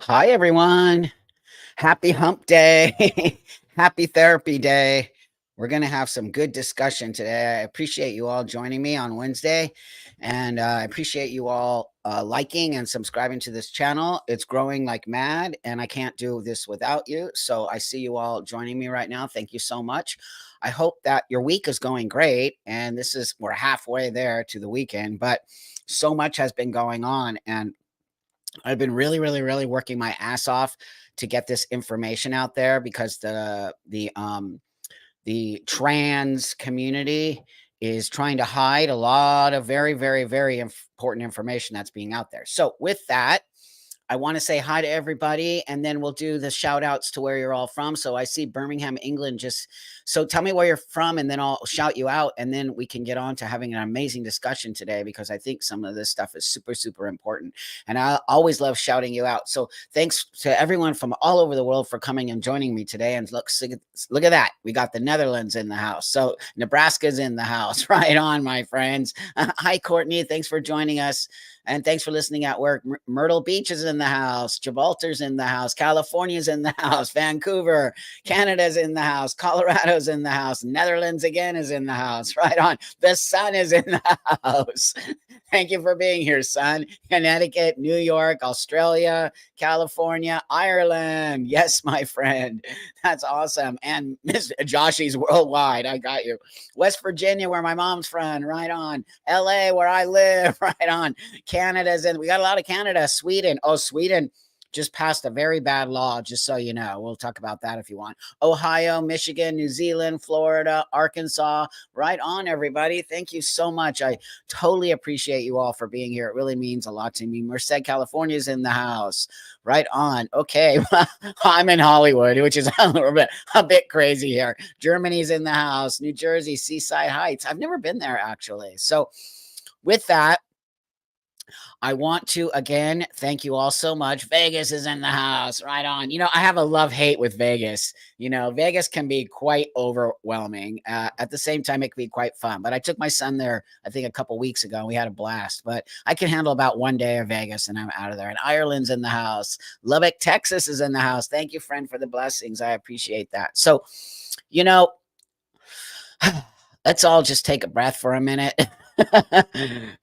Hi, everyone. Happy hump day. Happy therapy day. We're going to have some good discussion today. I appreciate you all joining me on Wednesday. And I appreciate you all liking and subscribing to this channel. It's growing like mad, and I can't do this without you. So I see you all joining me right now. Thank you so much. I hope that your week is going great. And we're halfway there to the weekend, but so much has been going on. And I've been really, really, really working my ass off to get this information out there because the trans community is trying to hide a lot of very, very, very important information that's being out there. So with that, I want to say hi to everybody, and then we'll do the shout outs to where you're all from. So I see Birmingham, England. So tell me where you're from, and then I'll shout you out, and then we can get on to having an amazing discussion today because I think some of this stuff is super, super important. And I always love shouting you out. So thanks to everyone from all over the world for coming and joining me today. And look at that. We got the Netherlands in the house. So Nebraska's in the house. Right on, my friends. Hi, Courtney. Thanks for joining us. And thanks for listening at work. Myrtle Beach is in the house. Gibraltar's in the house. California's in the house. Vancouver, Canada's in the house. Colorado's in the house. Netherlands again is in the house. Right on. The sun is in the house. Thank you for being here, son. Connecticut, New York, Australia, California, Ireland. Yes, my friend. That's awesome. And Miss Joshy's worldwide. I got you. West Virginia, where my mom's from. Right on. LA, where I live. Right on. Canada's in. We got a lot of Canada. Sweden. Oh, Sweden just passed a very bad law, just so you know. We'll talk about that if you want. Ohio, Michigan, New Zealand, Florida, Arkansas. Right on, everybody. Thank you so much. I totally appreciate you all for being here. It really means a lot to me. Merced, California's in the house. Right on. Okay. I'm in Hollywood, which is a bit crazy here. Germany's in the house. New Jersey, Seaside Heights. I've never been there, actually. So with that, I want to again thank you all so much. Vegas is in the house. Right on. I have a love hate with Vegas. Vegas can be quite overwhelming. At the same time, it can be quite fun. But I took my son there, I think, a couple weeks ago, and we had a blast. But I can handle about one day of Vegas, and I'm out of there. And Ireland's in the house. Lubbock, Texas is in the house. Thank you, friend, for the blessings. I appreciate that. So, you know, let's all just take a breath for a minute.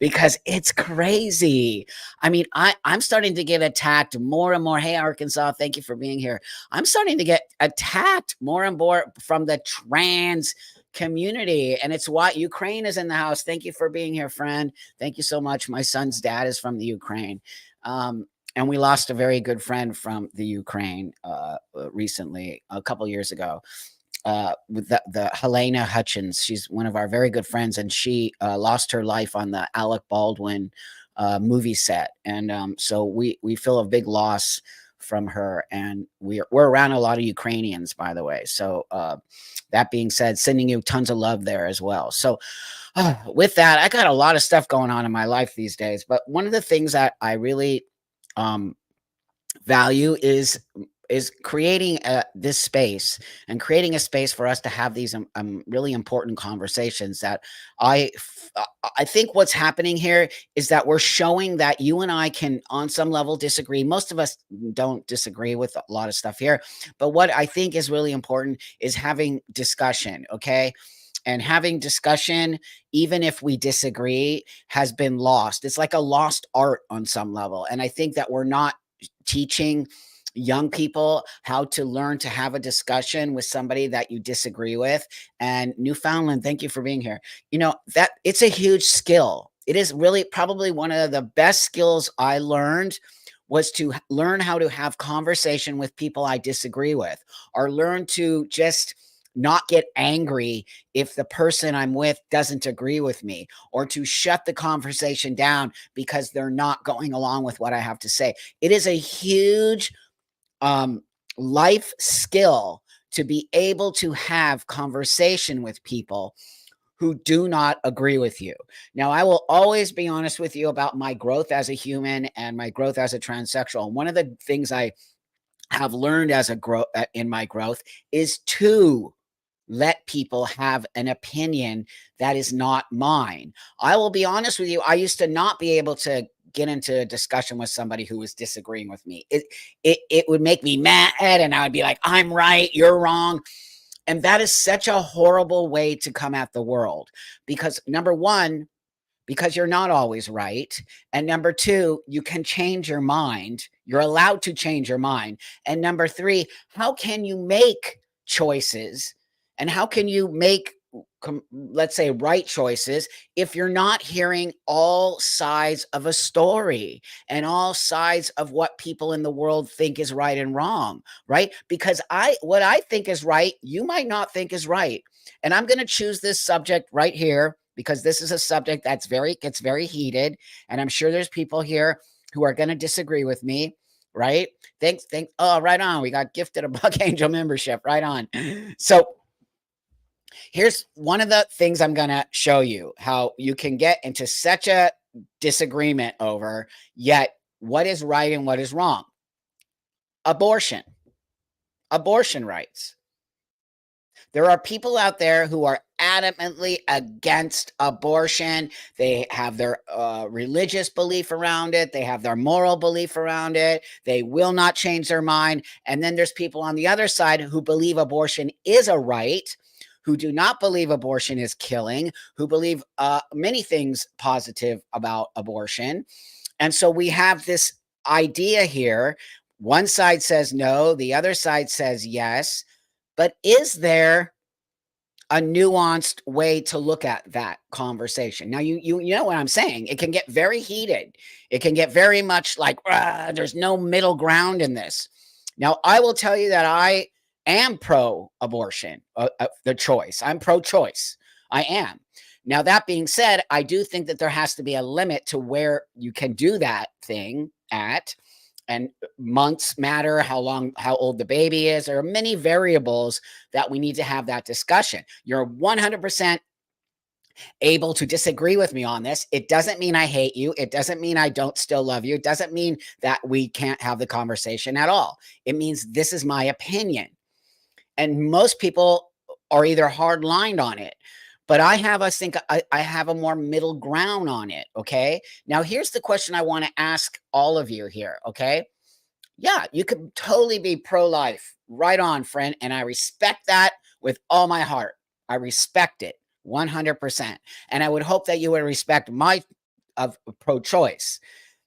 Because it's crazy. I mean, I'm starting to get attacked more and more. Hey, Arkansas, thank you for being here. I'm starting to get attacked more and more from the trans community. And it's why Ukraine is in the house. Thank you for being here, friend. Thank you so much. My son's dad is from the Ukraine. And we lost a very good friend from the Ukraine recently, a couple years ago. With the Helena Hutchins. She's one of our very good friends, and she lost her life on the Alec Baldwin movie set. And so we feel a big loss from her, and we're around a lot of Ukrainians, by the way. So that being said, sending you tons of love there as well. So with that, I got a lot of stuff going on in my life these days, but one of the things that I really value is creating this space and creating a space for us to have these really important conversations that I think what's happening here is that we're showing that you and I can on some level disagree. Most of us don't disagree with a lot of stuff here, but what I think is really important is having discussion. Okay. And having discussion, even if we disagree, has been lost. It's like a lost art on some level. And I think that we're not teaching young people how to learn to have a discussion with somebody that you disagree with. And Newfoundland, thank you for being here. That it's a huge skill. It is really probably one of the best skills I learned was to learn how to have conversation with people I disagree with, or learn to just not get angry if the person I'm with doesn't agree with me, or to shut the conversation down because they're not going along with what I have to say. It is a huge life skill to be able to have conversation with people who do not agree with you. Now, I will always be honest with you about my growth as a human and my growth as a transsexual. One of the things I have learned as in my growth is to let people have an opinion that is not mine. I will be honest with you. I used to not be able to get into a discussion with somebody who was disagreeing with me. It would make me mad, and I would be like, I'm right, you're wrong. And that is such a horrible way to come at the world, because number one, because you're not always right. And number two, you can change your mind. You're allowed to change your mind. And number three, how can you make choices, and how can you make, let's say, right choices, if you're not hearing all sides of a story and all sides of what people in the world think is right and wrong, right? Because what I think is right, you might not think is right. And I'm going to choose this subject right here because this is a subject that's gets very heated, and I'm sure there's people here who are going to disagree with me, right? Thanks. Oh, right on. We got gifted a Buck Angel membership. Right on. So here's one of the things I'm going to show you, how you can get into such a disagreement over yet what is right and what is wrong. Abortion rights. There are people out there who are adamantly against abortion. They have their religious belief around it. They have their moral belief around it. They will not change their mind. And then there's people on the other side who believe abortion is a right, who do not believe abortion is killing, who believe many things positive about abortion. And so we have this idea here. One side says no, the other side says yes. But is there a nuanced way to look at that conversation? Now, you know what I'm saying. It can get very heated. It can get very much like, there's no middle ground in this. Now, I will tell you that I am pro-abortion, the choice. I'm pro-choice. I am. Now, that being said, I do think that there has to be a limit to where you can do that thing at. And months matter, how old the baby is. There are many variables that we need to have that discussion. You're 100% able to disagree with me on this. It doesn't mean I hate you. It doesn't mean I don't still love you. It doesn't mean that we can't have the conversation at all. It means this is my opinion. And most people are either hard lined on it, but I have a more middle ground on it. Okay. Now, here's the question I want to ask all of you here. Okay. Yeah, you could totally be pro-life. Right on, friend. And I respect that with all my heart. I respect it 100%. And I would hope that you would respect my of pro-choice.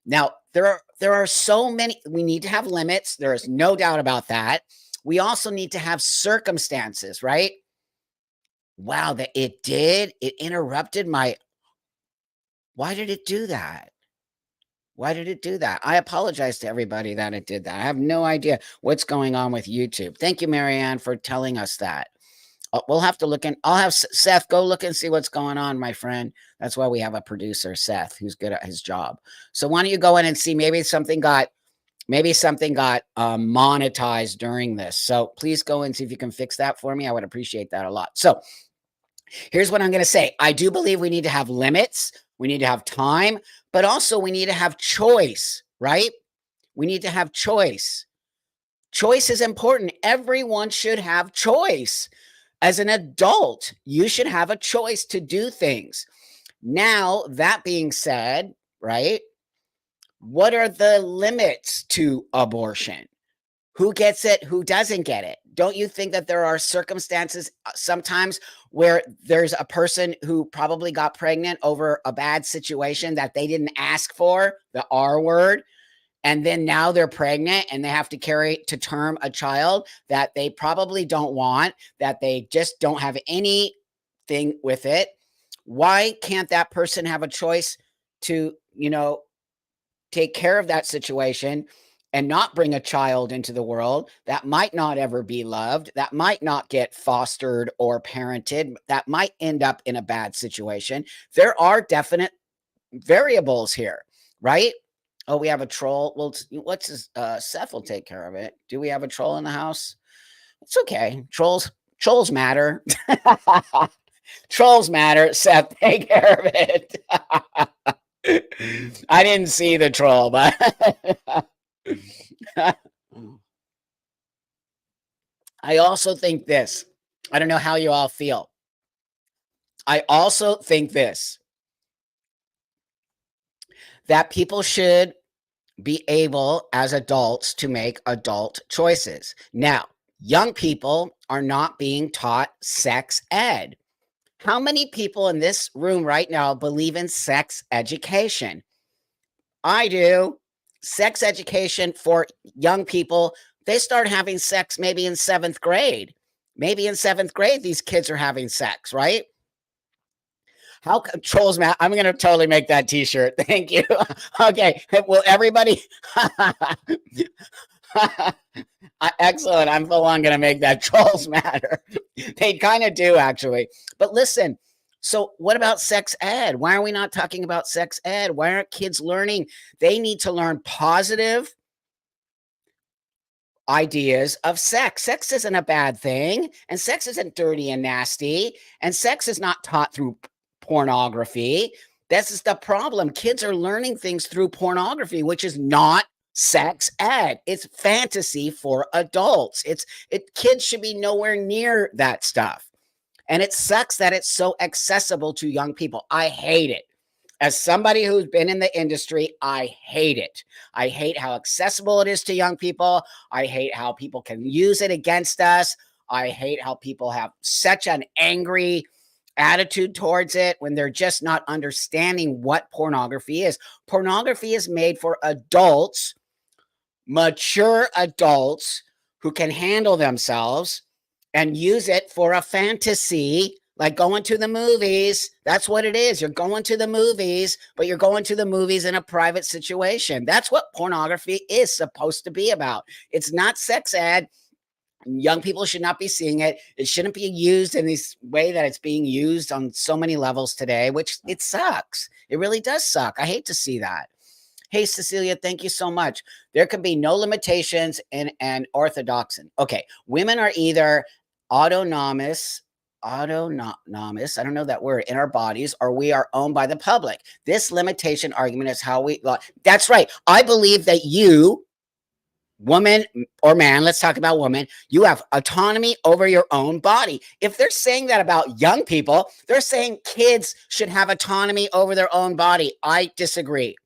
Now, there are so many. We need to have limits. There is no doubt about that. We also need to have circumstances, right? Wow, that it interrupted my. Why did it do that? Why did it do that? I apologize to everybody that it did that. I have no idea what's going on with YouTube. Thank you, Marianne, for telling us that. We'll have to look in. I'll have Seth go look and see what's going on, my friend. That's why we have a producer, Seth, who's good at his job. So why don't you go in and see, maybe something got monetized during this. So please go and see if you can fix that for me. I would appreciate that a lot. So here's what I'm going to say. I do believe we need to have limits. We need to have time, but also we need to have choice, right? We need to have choice. Choice is important. Everyone should have choice. As an adult, you should have a choice to do things. Now, that being said, right? What are the limits to abortion? Who gets it? Who doesn't get it? Don't you think that there are circumstances sometimes where there's a person who probably got pregnant over a bad situation that they didn't ask for, the R word, and then now they're pregnant and they have to carry to term a child that they probably don't want, that they just don't have anything with it? Why can't that person have a choice to, take care of that situation and not bring a child into the world that might not ever be loved, that might not get fostered or parented, that might end up in a bad situation? There are definite variables here, right? Oh, we have a troll. Well, Seth will take care of it. Do we have a troll in the house? It's okay. Trolls matter. Trolls matter. Seth, take care of it. I didn't see the troll, but I also think this. I don't know how you all feel. I also think this. that people should be able as adults to make adult choices. Now, young people are not being taught sex ed. How many people in this room right now believe in sex education? I do. Sex education for young people, they start having sex maybe in 7th grade. Maybe in 7th grade, these kids are having sex, right? How trolls, Matt? I'm going to totally make that t-shirt. Thank you. Okay. Will everybody? Excellent. I'm full on going to make that. Trolls matter. They kind of do, actually. But listen, so what about sex ed? Why are we not talking about sex ed? Why aren't kids learning? They need to learn positive ideas of sex. Sex isn't a bad thing, and sex isn't dirty and nasty, and sex is not taught through pornography. This is the problem. Kids are learning things through pornography, which is not sex ed. It's fantasy for adults. Kids should be nowhere near that stuff. And it sucks that it's so accessible to young people. I hate it. As somebody who's been in the industry, I hate it. I hate how accessible it is to young people. I hate how people can use it against us. I hate how people have such an angry attitude towards it when they're just not understanding what pornography is. Pornography is made for adults, mature adults who can handle themselves and use it for a fantasy, like going to the movies. That's what it is. You're going to the movies, but you're going to the movies in a private situation. That's what pornography is supposed to be about. It's not sex ed. Young people should not be seeing it. It shouldn't be used in this way that it's being used on so many levels today, which it sucks. It really does suck. I hate to see that. Hey, Cecilia, thank you so much. There can be no limitations in an orthodoxy. Okay, women are either autonomous, I don't know that word, in our bodies, or we are owned by the public. This limitation argument is how that's right. I believe that you, woman or man, let's talk about woman, you have autonomy over your own body. If they're saying that about young people, they're saying kids should have autonomy over their own body. I disagree.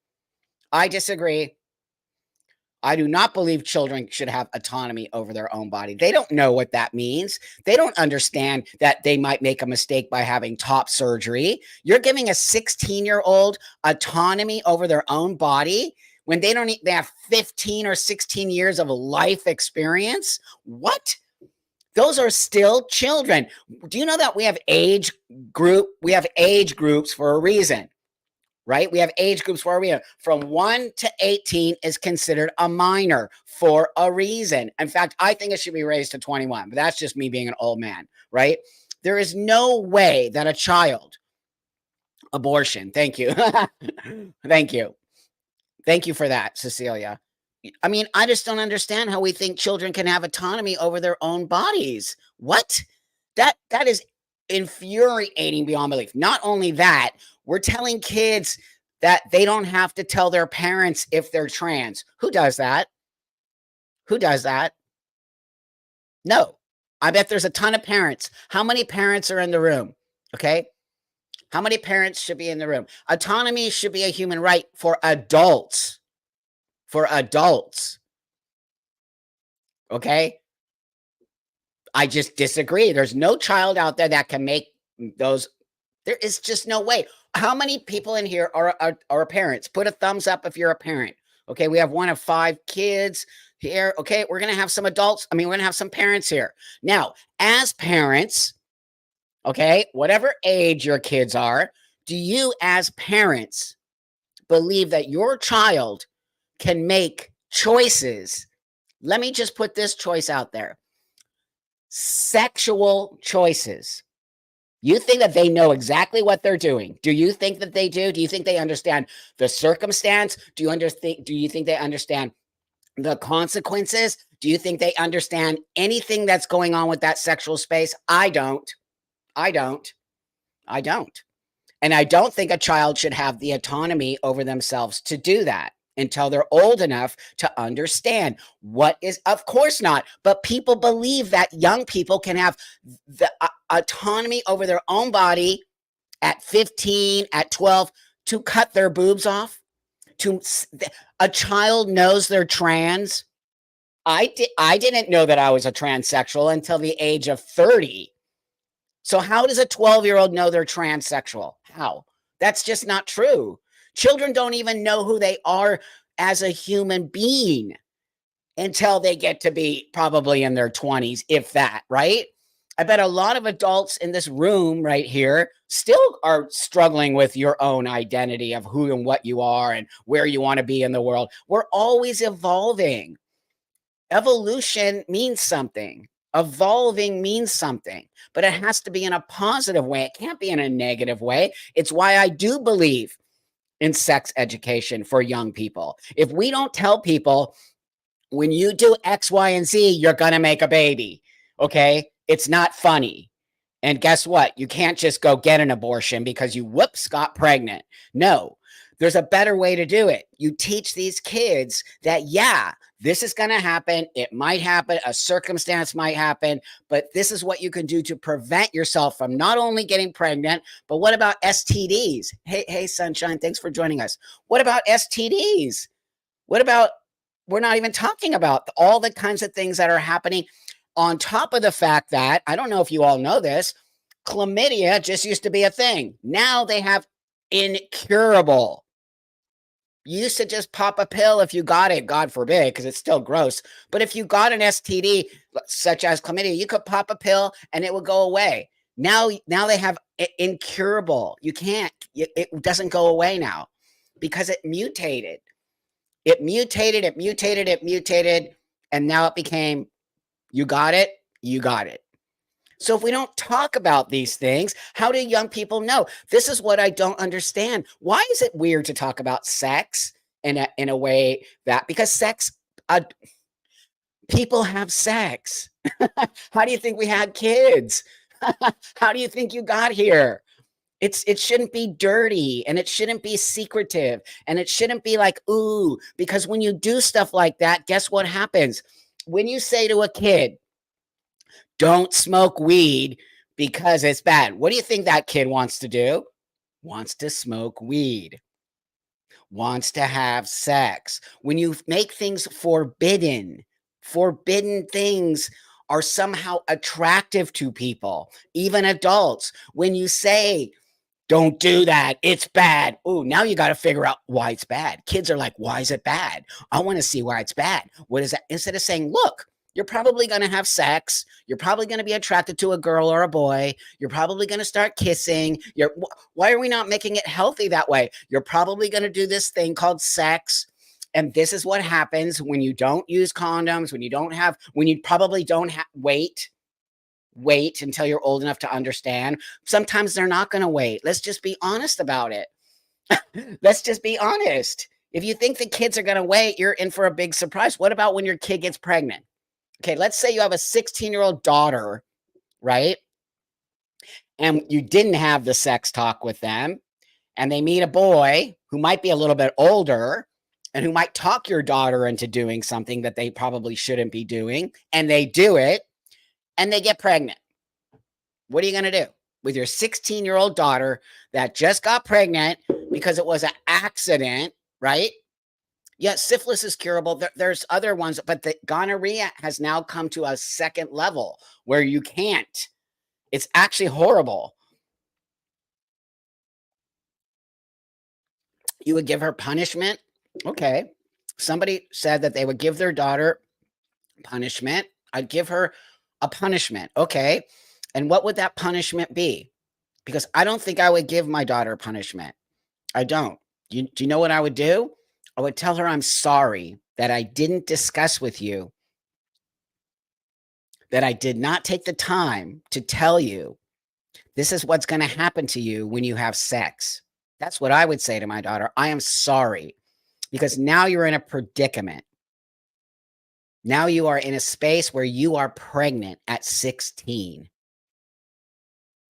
I do not believe children should have autonomy over their own body. They don't know what that means. They don't understand that they might make a mistake by having top surgery. You're giving a 16-year-old autonomy over their own body when they have 15 or 16 years of life experience? What? Those are still children. Do you know that we have age groups for a reason? Right? We have age groups where we are from 1 to 18 is considered a minor for a reason. In fact, I think it should be raised to 21, but that's just me being an old man, right? There is no way that a child, abortion, thank you. Thank you. Thank you for that, Cecilia. I mean, I just don't understand how we think children can have autonomy over their own bodies. What? That is infuriating beyond belief. Not only that, we're telling kids that they don't have to tell their parents if they're trans. Who does that? Who does that? No. I bet there's a ton of parents. How many parents are in the room? Okay. How many parents should be in the room? Autonomy should be a human right for adults. For adults. Okay. I just disagree. There's no child out there that can make those. There is just no way. How many people in here are parents? Put a thumbs up if you're a parent. Okay, we have 1 of 5 kids here. Okay, we're going to have some adults. We're going to have some parents here. Now, as parents, okay, whatever age your kids are, do you as parents believe that your child can make choices? Let me just put this choice out there. Sexual choices. You think that they know exactly what they're doing? Do you think that they do? Do you think they understand the circumstance? Do you think they understand the consequences? Do you think they understand anything that's going on with that sexual space? I don't. And I don't think a child should have the autonomy over themselves to do that until they're old enough to understand what is, of course not, but people believe that young people can have the autonomy over their own body at 15, at 12, to cut their boobs off, A child knows they're trans. I didn't know that I was a transsexual until the age of 30. So how does a 12-year-old know they're transsexual? How? That's just not true. Children don't even know who they are as a human being until they get to be probably in their 20s, if that, right? I bet a lot of adults in this room right here still are struggling with your own identity of who and what you are and where you want to be in the world. We're always evolving. Evolution means something. Evolving means something, but it has to be in a positive way. It can't be in a negative way. It's why I do believe in sex education for young people. If we don't tell people, when you do X, Y, and Z, you're going to make a baby, okay? It's not funny. And guess what? You can't just go get an abortion because you, whoops, got pregnant. No, there's a better way to do it. You teach these kids that, yeah, this is going to happen. It might happen. A circumstance might happen, but this is what you can do to prevent yourself from not only getting pregnant, but what about STDs? Hey, Sunshine, thanks for joining us. What about STDs? What about, we're not even talking about all the kinds of things that are happening on top of the fact that, I don't know if you all know this, chlamydia just used to be a thing. Now they have incurable. You used to just pop a pill if you got it, God forbid, because it's still gross. But if you got an STD, such as chlamydia, you could pop a pill and it would go away. Now they have incurable. You can't, it doesn't go away now because it mutated. It mutated, and now it became, you got it, you got it. So if we don't talk about these things, how do young people know? This is what I don't understand. Why is it weird to talk about sex in a way that, because sex, people have sex. How do you think we had kids? How do you think you got here? It shouldn't be dirty, and it shouldn't be secretive, and it shouldn't be like, ooh, because when you do stuff like that, guess what happens? When you say to a kid, don't smoke weed because it's bad, what do you think that kid wants to do? Wants to smoke weed, wants to have sex. When you make things forbidden things are somehow attractive to people, even adults. When you say, don't do that, it's bad. Oh, now you got to figure out why it's bad. Kids are like, why is it bad? I want to see why it's bad. What is that? Instead of saying, look, you're probably going to have sex. You're probably going to be attracted to a girl or a boy. You're probably going to start kissing. Why are we not making it healthy that way? You're probably going to do this thing called sex. And this is what happens when you don't use condoms, when you probably don't wait until you're old enough to understand. Sometimes they're not going to wait. Let's just be honest about it. Let's just be honest. If you think the kids are going to wait, you're in for a big surprise. What about when your kid gets pregnant? Okay, let's say you have a 16-year-old daughter, right? And you didn't have the sex talk with them, and they meet a boy who might be a little bit older and who might talk your daughter into doing something that they probably shouldn't be doing, and they do it, and they get pregnant. What are you going to do with your 16-year-old daughter that just got pregnant because it was an accident, right? Yes, syphilis is curable. There's other ones, but the gonorrhea has now come to a second level where you can't. It's actually horrible. You would give her punishment? Okay. Somebody said that they would give their daughter punishment. I'd give her a punishment. Okay. And what would that punishment be? Because I don't think I would give my daughter punishment. I don't. Do you know what I would do? I would tell her I'm sorry that I didn't discuss with you, that I did not take the time to tell you this is what's going to happen to you when you have sex. That's what I would say to my daughter. I am sorry, because now you're in a predicament. Now you are in a space where you are pregnant at 16.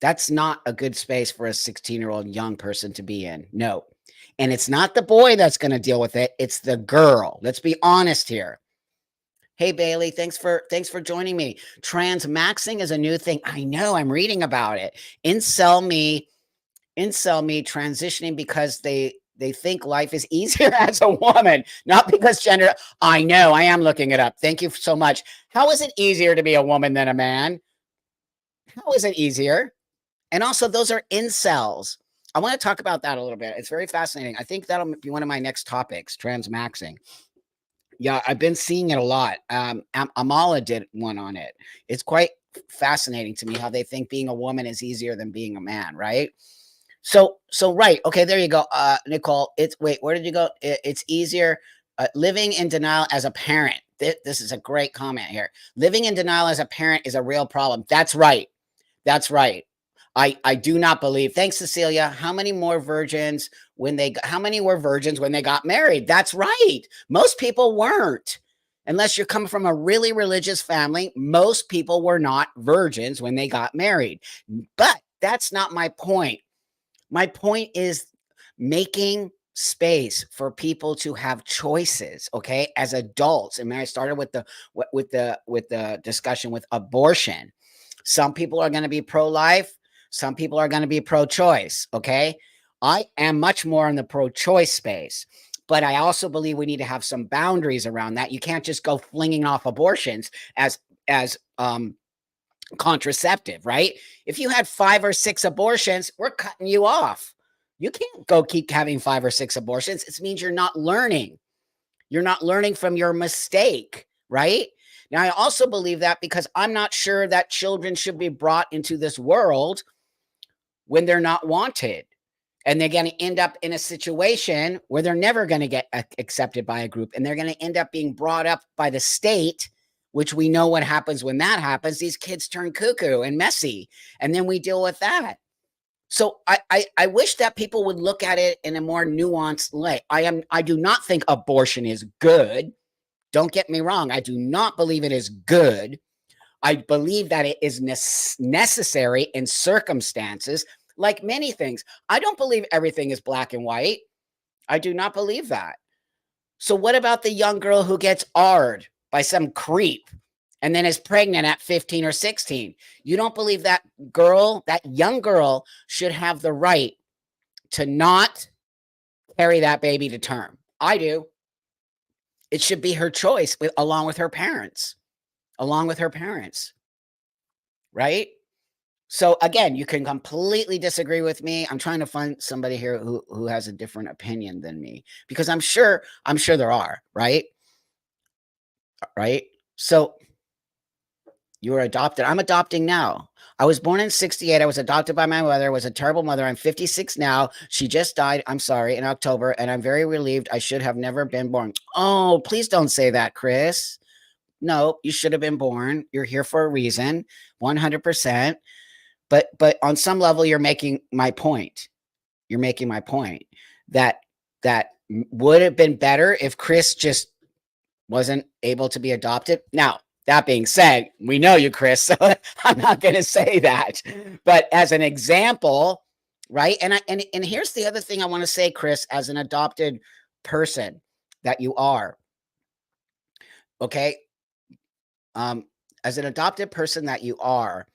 That's not a good space for a 16-year-old young person to be in. No. And it's not the boy that's going to deal with it. It's the girl. Let's be honest here. Hey, Bailey, thanks for joining me. Transmaxing is a new thing. I know, I'm reading about it. Incel me transitioning because they they think life is easier as a woman, not because gender. I know, I am looking it up. Thank you so much. How is it easier to be a woman than a man? How is it easier? And also, those are incels. I want to talk about that a little bit. It's very fascinating. I think that'll be one of my next topics, transmaxing. Yeah, I've been seeing it a lot. Amala did one on it. It's quite fascinating to me how they think being a woman is easier than being a man, right? So right. Okay, there you go. Nicole, it's wait, where did you go? It's easier living in denial as a parent. This is a great comment here. Living in denial as a parent is a real problem. That's right. That's right. I do not believe. Thanks, Cecilia. How many more virgins how many were virgins when they got married? That's right. Most people weren't. Unless you're coming from a really religious family, most people were not virgins when they got married. But that's not my point. My point is making space for people to have choices, okay, as adults. And I started with the discussion with abortion. Some people are going to be pro-life, some people are going to be pro-choice, okay? I am much more in the pro-choice space, but I also believe we need to have some boundaries around that. You can't just go flinging off abortions as contraceptive, right? If you had 5 or 6 abortions, we're cutting you off. You can't go keep having 5 or 6 abortions. It means you're not learning. You're not learning from your mistake, right? Now, I also believe that because I'm not sure that children should be brought into this world when they're not wanted. And they're going to end up in a situation where they're never going to get accepted by a group. And they're going to end up being brought up by the state, which we know what happens when that happens. These kids turn cuckoo and messy. And then we deal with that. So I wish that people would look at it in a more nuanced way. I do not think abortion is good. Don't get me wrong. I do not believe it is good. I believe that it is necessary in circumstances, like many things. I don't believe everything is black and white. I do not believe that. So what about the young girl who gets R'd by some creep and then is pregnant at 15 or 16? You don't believe that girl, that young girl, should have the right to not carry that baby to term? I do. It should be her choice along with her parents. Along with her parents. Right? So again, you can completely disagree with me. I'm trying to find somebody here who has a different opinion than me, because I'm sure there are, right? Right? So you were adopted. I'm adopting now. I was born in 68. I was adopted by my mother. Was a terrible mother. I'm 56 now. She just died, I'm sorry, in October, and I'm very relieved. I should have never been born. Oh, please don't say that, Chris. No, you should have been born. You're here for a reason, 100%. But on some level, you're making my point. You're making my point that would have been better if Chris just wasn't able to be adopted. Now, that being said, we know you, Chris, so I'm not going to say that. But as an example, right? And here's the other thing I want to say, Chris, as an adopted person that you are, okay? As an adopted person that you are,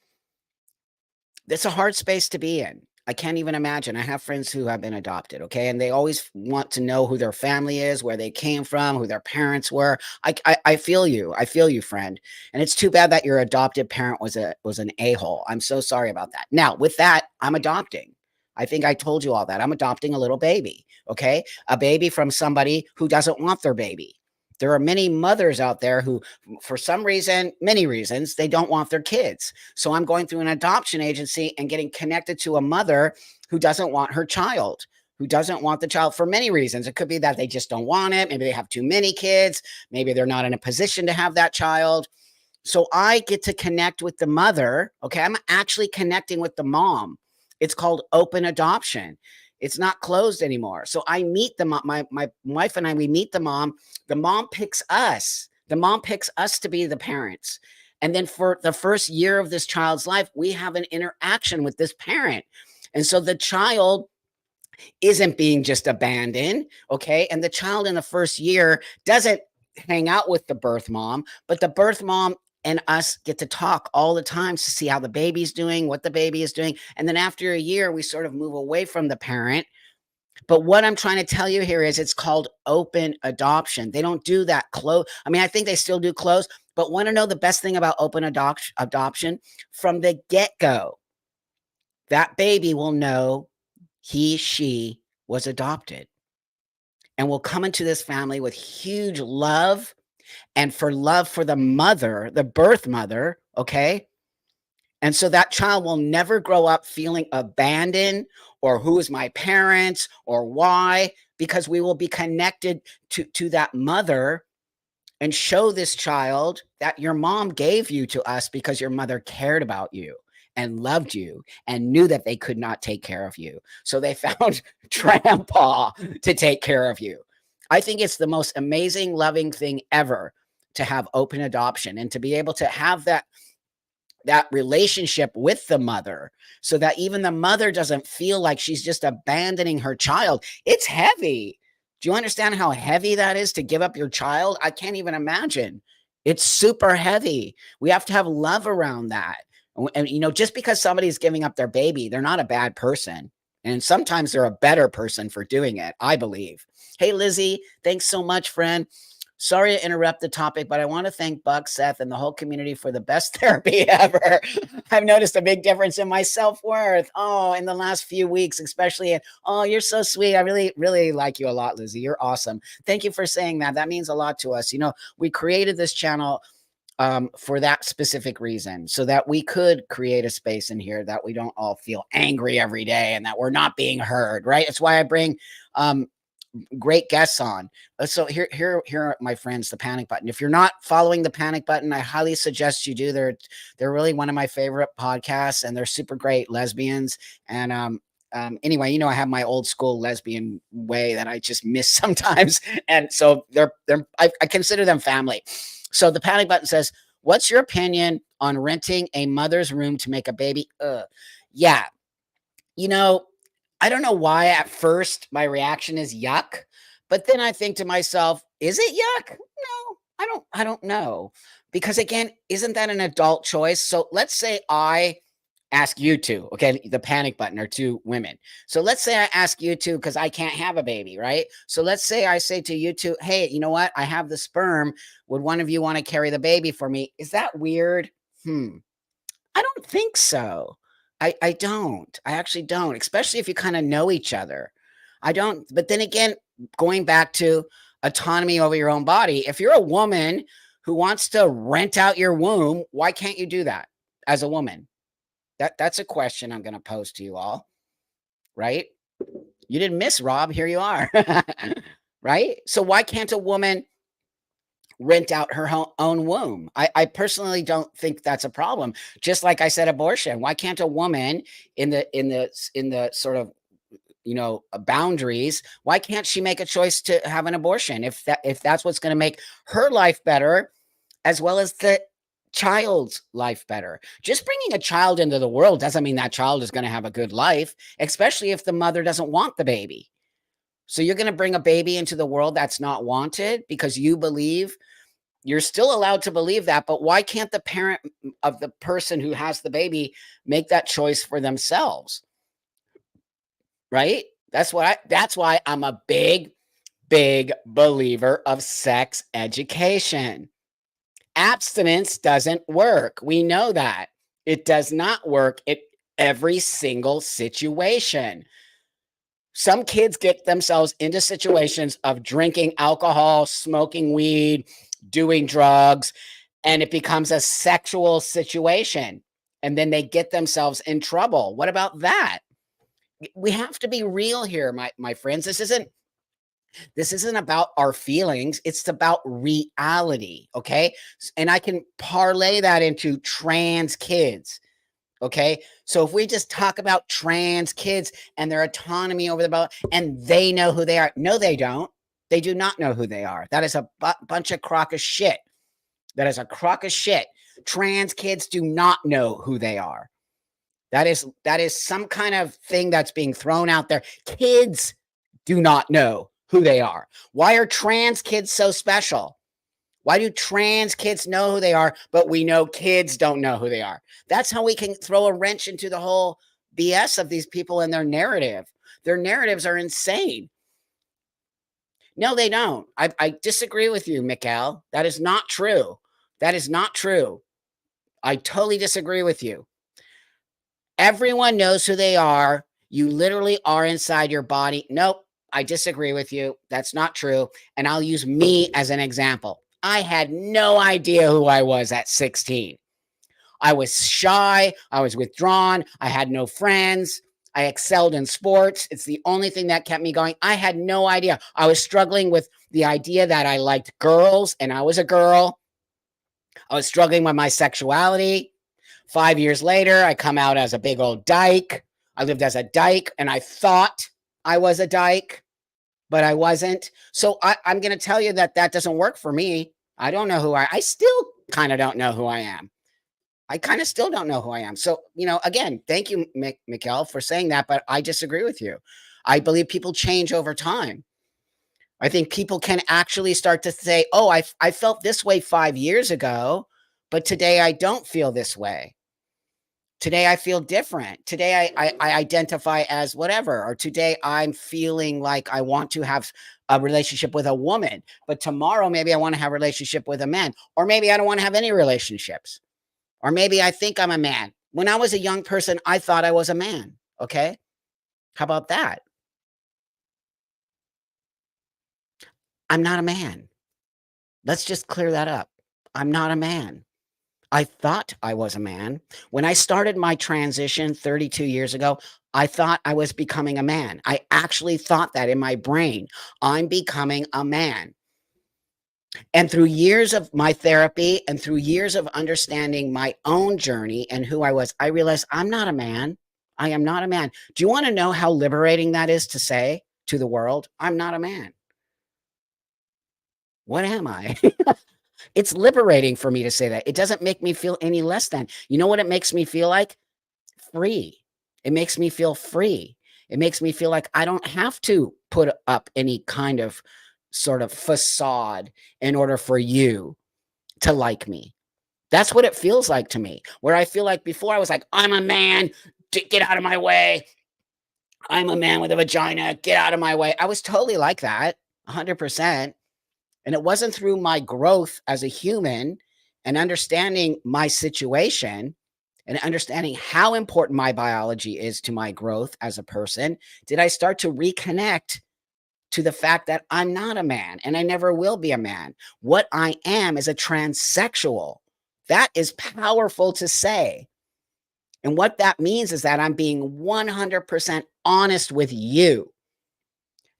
it's a hard space to be in. I can't even imagine. I have friends who have been adopted, okay? And they always want to know who their family is, where they came from, who their parents were. I feel you. I feel you, friend. And it's too bad that your adopted parent was an a-hole. I'm so sorry about that. Now, with that, I'm adopting. I think I told you all that. I'm adopting a little baby, okay? A baby from somebody who doesn't want their baby. There are many mothers out there who, for some reason, many reasons, they don't want their kids. So I'm going through an adoption agency and getting connected to a mother who doesn't want her child, who doesn't want the child for many reasons. It could be that they just don't want it. Maybe they have too many kids. Maybe they're not in a position to have that child. So I get to connect with the mother. Okay, I'm actually connecting with the mom. It's called open adoption. It's not closed anymore. So I meet the mom. My wife and I, we meet the mom. The mom picks us. The mom picks us to be the parents. And then for the first year of this child's life, we have an interaction with this parent. And so the child isn't being just abandoned, okay? And the child in the first year doesn't hang out with the birth mom, but the birth mom and us get to talk all the time to see how the baby's doing, what the baby is doing. And then after a year, we sort of move away from the parent But what I'm trying to tell you here is it's called open adoption. They don't do that close. I mean, I think they still do close, but want to know the best thing about open adoption? From the get-go, that baby will know she was adopted and will come into this family with huge love and for love for the mother, the birth mother, okay? And so that child will never grow up feeling abandoned or who is my parents or why, because we will be connected to that mother and show this child that your mom gave you to us because your mother cared about you and loved you and knew that they could not take care of you. So they found grandpa to take care of you. I think it's the most amazing, loving thing ever to have open adoption and to be able to have that relationship with the mother so that even the mother doesn't feel like she's just abandoning her child. It's heavy. Do you understand how heavy that is to give up your child? I can't even imagine. It's super heavy. We have to have love around that. And just because somebody's giving up their baby, they're not a bad person. And sometimes they're a better person for doing it, I believe. Hey, Lizzie, thanks so much, friend. Sorry to interrupt the topic, but I want to thank Buck, Seth, and the whole community for the best therapy ever. I've noticed a big difference in my self-worth. Oh, in the last few weeks, especially. Oh, you're so sweet. I really, really like you a lot, Lizzie. You're awesome. Thank you for saying that. That means a lot to us. We created this channel for that specific reason, so that we could create a space in here that we don't all feel angry every day and that we're not being heard, right? It's why I bring great guests on. So here are my friends, the Panic Button. If you're not following the Panic Button, I highly suggest you do. They're really one of my favorite podcasts, and they're super great lesbians. And anyway, I have my old school lesbian way that I just miss sometimes, and so I consider them family. So the Panic Button says, "What's your opinion on renting a mother's room to make a baby?" Yeah, I don't know why at first my reaction is yuck, but then I think to myself, is it yuck? No, I don't know. Because again, isn't that an adult choice? So let's say I ask you two, okay, the Panic Button are two women. So let's say I ask you two because I can't have a baby, right? So let's say I say to you two, hey, you know what? I have the sperm. Would one of you want to carry the baby for me? Is that weird? I don't think so. I don't. I actually don't, especially if you kind of know each other. I don't. But then again, going back to autonomy over your own body, if you're a woman who wants to rent out your womb, why can't you do that as a woman? That's a question I'm going to pose to you all, right? You didn't miss, Rob. Here you are. Right? So why can't a woman rent out her own womb? I personally don't think that's a problem. Just like I said, abortion. Why can't a woman in the sort of boundaries? Why can't she make a choice to have an abortion if that's what's going to make her life better, as well as the child's life better? Just bringing a child into the world doesn't mean that child is going to have a good life, especially if the mother doesn't want the baby. So you're going to bring a baby into the world that's not wanted because you believe. You're still allowed to believe that, but why can't the parent of the person who has the baby make that choice for themselves? Right? That's why I'm a big believer of sex education. Abstinence doesn't work. We know that. It does not work in every single situation. Some kids get themselves into situations of drinking alcohol, smoking weed, doing drugs, and it becomes a sexual situation. And then they get themselves in trouble. What about that? We have to be real here, my friends. This isn't about our feelings. It's about reality. Okay. And I can parlay that into trans kids. Okay. So if we just talk about trans kids and their autonomy over the body, and they know who they are. No, they don't. They do not know who they are. That is a bunch of crock of shit. That is a crock of shit. Trans kids do not know who they are. That is some kind of thing that's being thrown out there. Kids do not know who they are. Why are trans kids so special? Why do trans kids know who they are, but we know kids don't know who they are? That's how we can throw a wrench into the whole BS of these people and their narrative. Their narratives are insane. No, they don't. I disagree with you, Mikhail. That is not true. That is not true. I totally disagree with you. Everyone knows who they are. You literally are inside your body. Nope, I disagree with you. That's not true. And I'll use me as an example. I had no idea who I was at 16. I was shy. I was withdrawn. I had no friends. I excelled in sports. It's the only thing that kept me going. I had no idea. I was struggling with the idea that I liked girls and I was a girl. I was struggling with my sexuality. 5 years later, I come out as a big old dyke. I lived as a dyke and I thought I was a dyke, but I wasn't. So I'm going to tell you that doesn't work for me. I don't know who I still kind of don't know who I am. I kind of still don't know who I am. So, again, thank you, Mikhail, for saying that, but I disagree with you. I believe people change over time. I think people can actually start to say, oh, I felt this way 5 years ago, but today I don't feel this way. Today I feel different. Today I identify as whatever, or today I'm feeling like I want to have a relationship with a woman, but tomorrow maybe I want to have a relationship with a man, or maybe I don't want to have any relationships, or maybe I think I'm a man. When I was a young person, I thought I was a man. Okay. How about that? I'm not a man. Let's just clear that up. I'm not a man. I thought I was a man. When I started my transition 32 years ago, I thought I was becoming a man. I actually thought that in my brain. I'm becoming a man. And through years of my therapy and through years of understanding my own journey and who I was, I realized I'm not a man. I am not a man. Do you want to know how liberating that is to say to the world? I'm not a man. What am I? It's liberating for me to say that. It doesn't make me feel any less than. You know what it makes me feel like? Free. It makes me feel free. It makes me feel like I don't have to put up any kind of sort of facade in order for you to like me. That's what it feels like to me. Where I feel like before I was like, I'm a man, get out of my way. I'm a man with a vagina, get out of my way. I was totally like that, 100%. And it wasn't through my growth as a human and understanding my situation and understanding how important my biology is to my growth as a person did I start to reconnect to the fact that I'm not a man and I never will be a man. What I am is a transsexual. That is powerful to say. And what that means is that I'm being 100% honest with you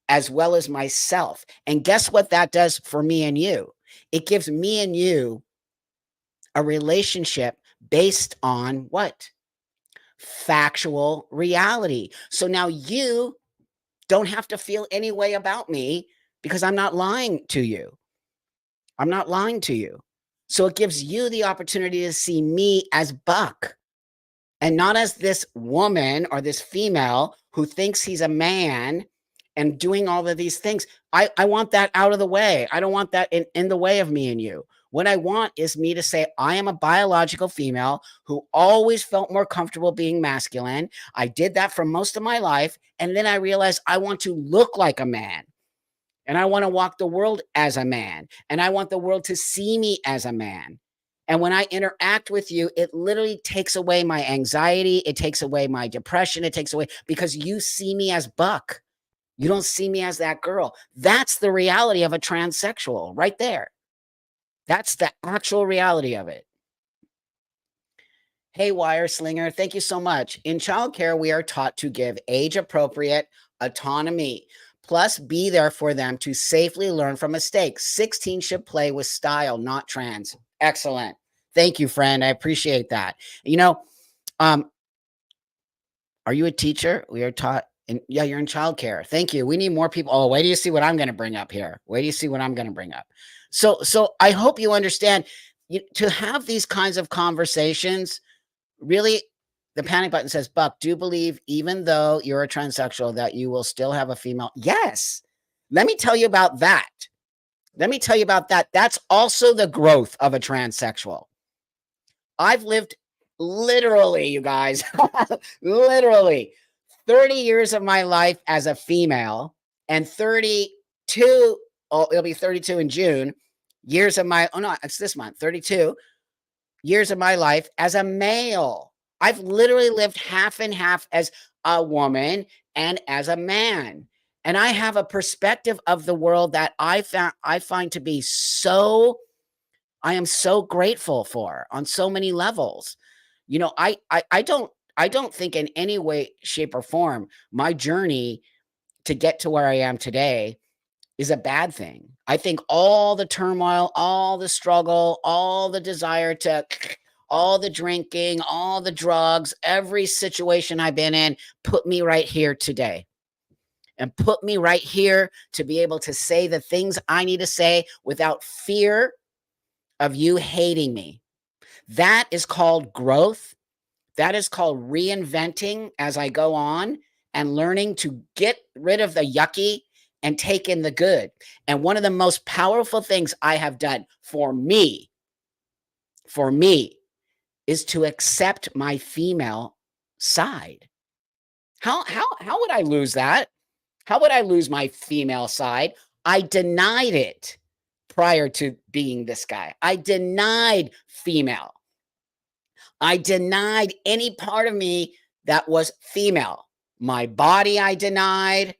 as well as myself. And guess what that does for me and you? It gives me and you a relationship based on what? Factual reality. So now you don't have to feel any way about me because I'm not lying to you. I'm not lying to you. So it gives you the opportunity to see me as Buck and not as this woman or this female who thinks he's a man and doing all of these things. I want that out of the way. I don't want that in the way of me and you. What I want is me to say, I am a biological female who always felt more comfortable being masculine. I did that for most of my life. And then I realized I want to look like a man. And I want to walk the world as a man. And I want the world to see me as a man. And when I interact with you, it literally takes away my anxiety. It takes away my depression. It takes away because you see me as Buck. You don't see me as that girl. That's the reality of a transsexual right there. That's the actual reality of it. Hey, Wire Slinger, thank you so much. In childcare, we are taught to give age-appropriate autonomy, plus be there for them to safely learn from mistakes. 16 should play with style, not trans. Excellent. Thank you, friend. I appreciate that. Are you a teacher? We are taught, yeah, you're in childcare. Thank you. We need more people. Oh, wait do you see what I'm going to bring up here. Wait do you see what I'm going to bring up. So I hope you understand to have these kinds of conversations. Really, the panic button says, Buck, do you believe even though you're a transsexual that you will still have a female? Yes. Let me tell you about that. That's also the growth of a transsexual. I've lived literally, you guys, literally 30 years of my life as a female and 32, oh, it'll be 32 in June, years of my, oh no, it's this month, 32 years of my life as a male. I've literally lived half and half as a woman and as a man. And I have a perspective of the world that I find to be so, I am so grateful for on so many levels. You know, I don't think in any way, shape, or form my journey to get to where I am today is a bad thing. I think all the turmoil, all the struggle, all the desire to, all the drinking, all the drugs, every situation I've been in put me right here today and put me right here to be able to say the things I need to say without fear of you hating me. That is called growth. That is called reinventing as I go on and learning to get rid of the yucky and take in the good. And one of the most powerful things I have done for me, is to accept my female side. How would I lose that? How would I lose my female side? I denied it prior to being this guy. I denied female. I denied any part of me that was female. My body I denied,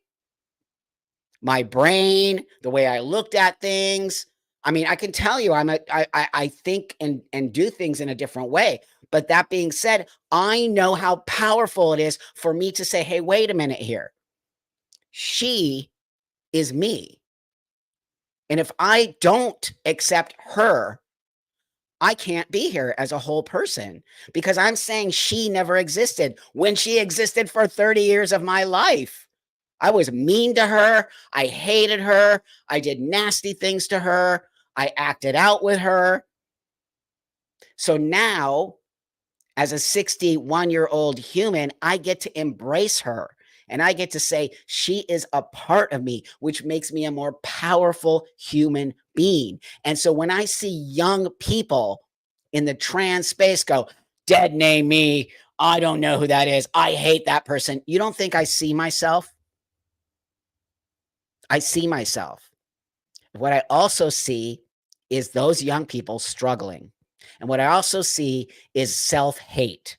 my brain, the way I looked at things. I mean, I can tell you I think and do things in a different way. But that being said, I know how powerful it is for me to say, hey, wait a minute here. She is me. And if I don't accept her, I can't be here as a whole person because I'm saying she never existed when she existed for 30 years of my life. I was mean to her. I hated her. I did nasty things to her. I acted out with her. So now, as a 61-year-old human, I get to embrace her. And I get to say, she is a part of me, which makes me a more powerful human being. And so when I see young people in the trans space go, dead name me, I don't know who that is, I hate that person. You don't think I see myself? I see myself. What I also see is those young people struggling. And what I also see is self-hate.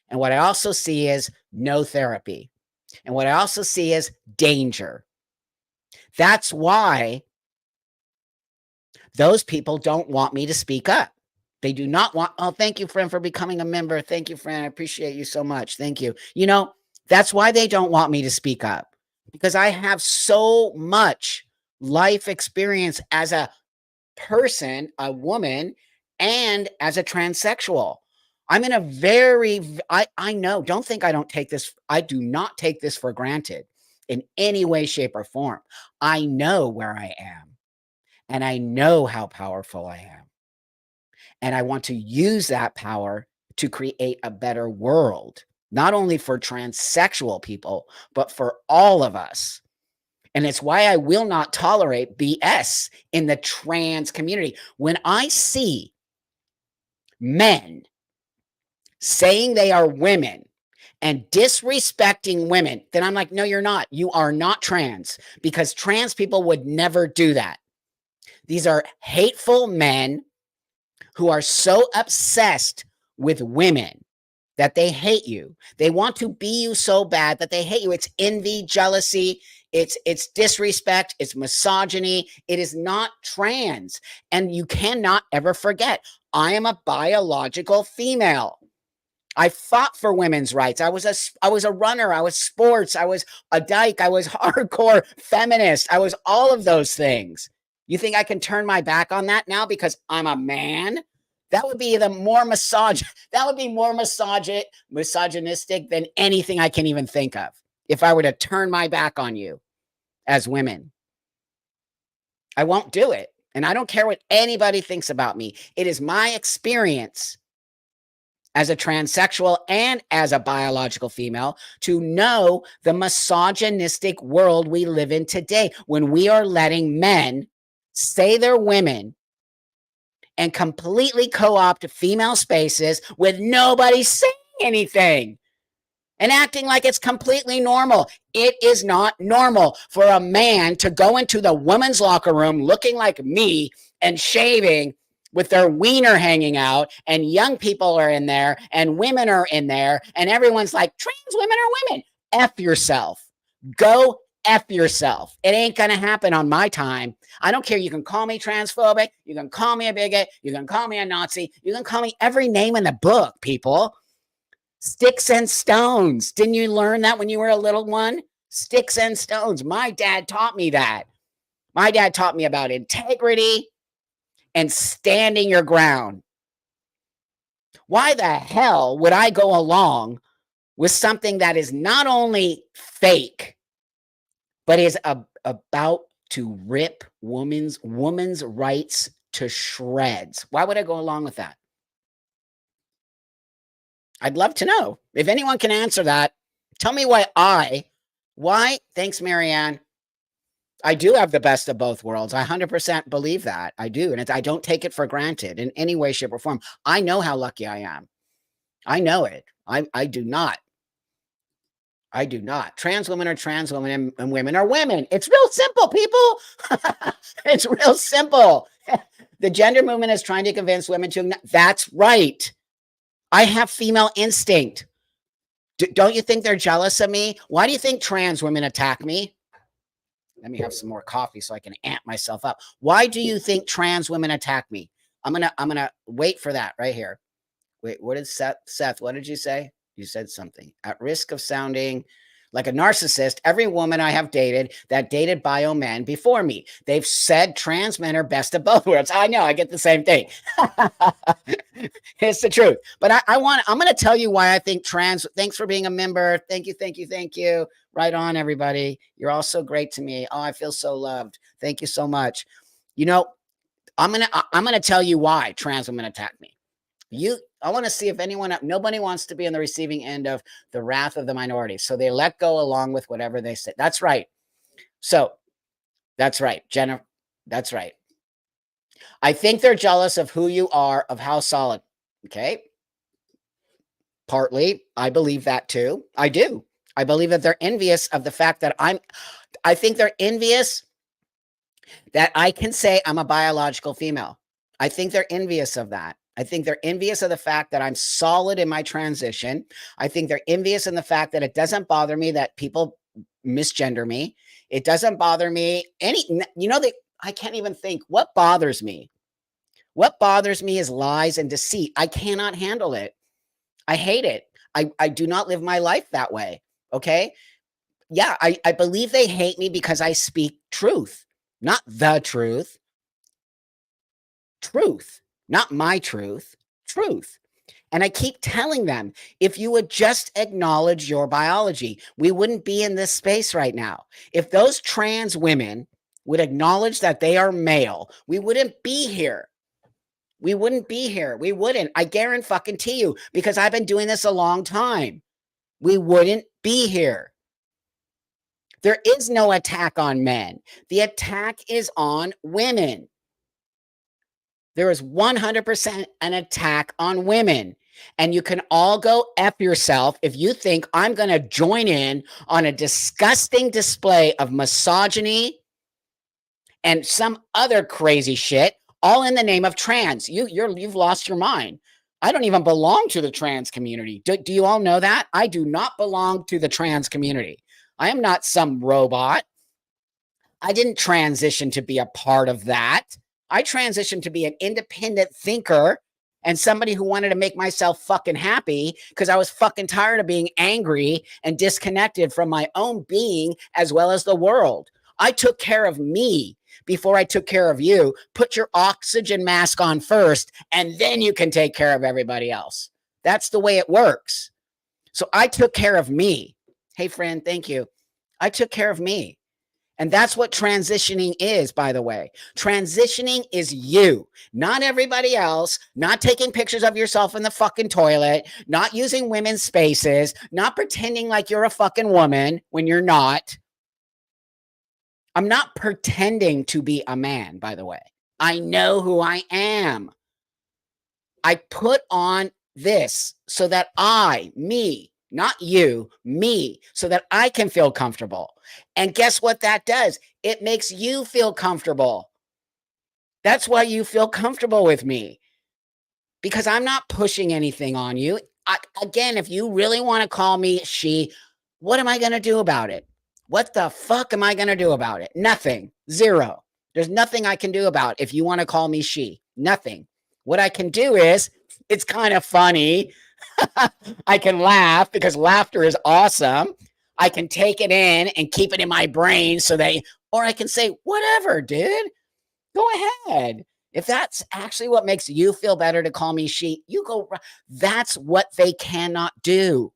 And what I also see is no therapy. And what I also see is danger. That's why those people don't want me to speak up. They do not want, oh, thank you, friend, for becoming a member. Thank you, friend. I appreciate you so much. Thank you. You know, that's why they don't want me to speak up because I have so much life experience as a person, a woman, and as a transsexual. I'm in a very, I know, don't think I don't take this, I do not take this for granted in any way, shape, or form. I know where I am and I know how powerful I am. And I want to use that power to create a better world, not only for transsexual people, but for all of us. And it's why I will not tolerate BS in the trans community. When I see men saying they are women and disrespecting women, then I'm like, no, you're not. You are not trans because trans people would never do that. These are hateful men who are so obsessed with women that they hate you. They want to be you so bad that they hate you. It's envy, jealousy, it's disrespect, it's misogyny. It is not trans. And you cannot ever forget, I am a biological female. I fought for women's rights. I was a runner. I was sports. I was a dyke. I was hardcore feminist. I was all of those things. You think I can turn my back on that now because I'm a man? That would be more misogynistic than anything I can even think of if I were to turn my back on you as women. I won't do it. And I don't care what anybody thinks about me. It is my experience as a transsexual and as a biological female to know the misogynistic world we live in today when we are letting men say they're women and completely co-opt female spaces with nobody saying anything. and acting like it's completely normal. It is not normal for a man to go into the women's locker room looking like me and shaving with their wiener hanging out, and young people are in there and women are in there, and everyone's like, trans women are women. F yourself. Go F yourself. It ain't gonna happen on my time. I don't care. You can call me transphobic. You can call me a bigot. You can call me a Nazi. You can call me every name in the book, people. Sticks and stones. Didn't you learn that when you were a little one? Sticks and stones. My dad taught me that. My dad taught me about integrity and standing your ground. Why the hell would I go along with something that is not only fake, but is about to rip women's rights to shreds? Why would I go along with that? I'd love to know. If anyone can answer that, tell me why. Thanks, Marianne. I do have the best of both worlds. I 100% believe that. I do. And I don't take it for granted in any way, shape, or form. I know how lucky I am. I know it. I do not. I do not. Trans women are trans women and women are women. It's real simple, people. It's real simple. The gender movement is trying to convince women to. That's right. I have female instinct. Don't you think they're jealous of me? Why do you think trans women attack me? Let me have some more coffee so I can amp myself up. Why do you think trans women attack me? I'm gonna wait for that right here. Wait, what did Seth, what did you say? You said something. At risk of sounding like a narcissist, every woman I have dated that dated bio men before me, they've said trans men are best of both worlds. I know, I get the same thing. It's the truth. But I'm going to tell you why I think trans. Thanks for being a member. Thank you. Right on, everybody. You're all so great to me. Oh, I feel so loved. Thank you so much. You know, I'm gonna tell you why trans women attack me. I want to see if nobody wants to be on the receiving end of the wrath of the minority. So they let go along with whatever they say. That's right. So that's right, Jenna. That's right. I think they're jealous of who you are, of how solid. Okay. Partly, I believe that too. I do. I believe that they're envious of the fact that I think they're envious that I can say I'm a biological female. I think they're envious of that. I think they're envious of the fact that I'm solid in my transition. I think they're envious in the fact that it doesn't bother me that people misgender me. It doesn't bother me I can't even think what bothers me. What bothers me is lies and deceit. I cannot handle it. I hate it. I do not live my life that way. Okay. Yeah. I believe they hate me because I speak truth, not the truth. Truth. Not my truth, truth. And I keep telling them, if you would just acknowledge your biology, we wouldn't be in this space right now. If those trans women would acknowledge that they are male, we wouldn't be here. We wouldn't be here. We wouldn't. I guarantee you, because I've been doing this a long time. We wouldn't be here. There is no attack on men. The attack is on women. There is 100% an attack on women. And you can all go F yourself if you think I'm going to join in on a disgusting display of misogyny and some other crazy shit, all in the name of trans. You've lost your mind. I don't even belong to the trans community. Do you all know that? I do not belong to the trans community. I am not some robot. I didn't transition to be a part of that. I transitioned to be an independent thinker and somebody who wanted to make myself fucking happy because I was fucking tired of being angry and disconnected from my own being as well as the world. I took care of me before I took care of you. Put your oxygen mask on first, and then you can take care of everybody else. That's the way it works. So I took care of me. Hey, friend, thank you. I took care of me. And that's what transitioning is, by the way. Transitioning is you, not everybody else, not taking pictures of yourself in the fucking toilet, not using women's spaces, not pretending like you're a fucking woman when you're not. I'm not pretending to be a man, by the way. I know who I am. I put on this so that me, not you, me, so that I can feel comfortable. And guess what that does? It makes you feel comfortable. That's why you feel comfortable with me, because I'm not pushing anything on you. Again, if you really want to call me she, what am I going to do about it? What the fuck am I going to do about it? Nothing. Zero. There's nothing I can do about it if you want to call me she. Nothing. What I can do is, it's kind of funny. I can laugh because laughter is awesome. I can take it in and keep it in my brain or I can say, whatever, dude, go ahead. If that's actually what makes you feel better to call me she, you go. That's what they cannot do.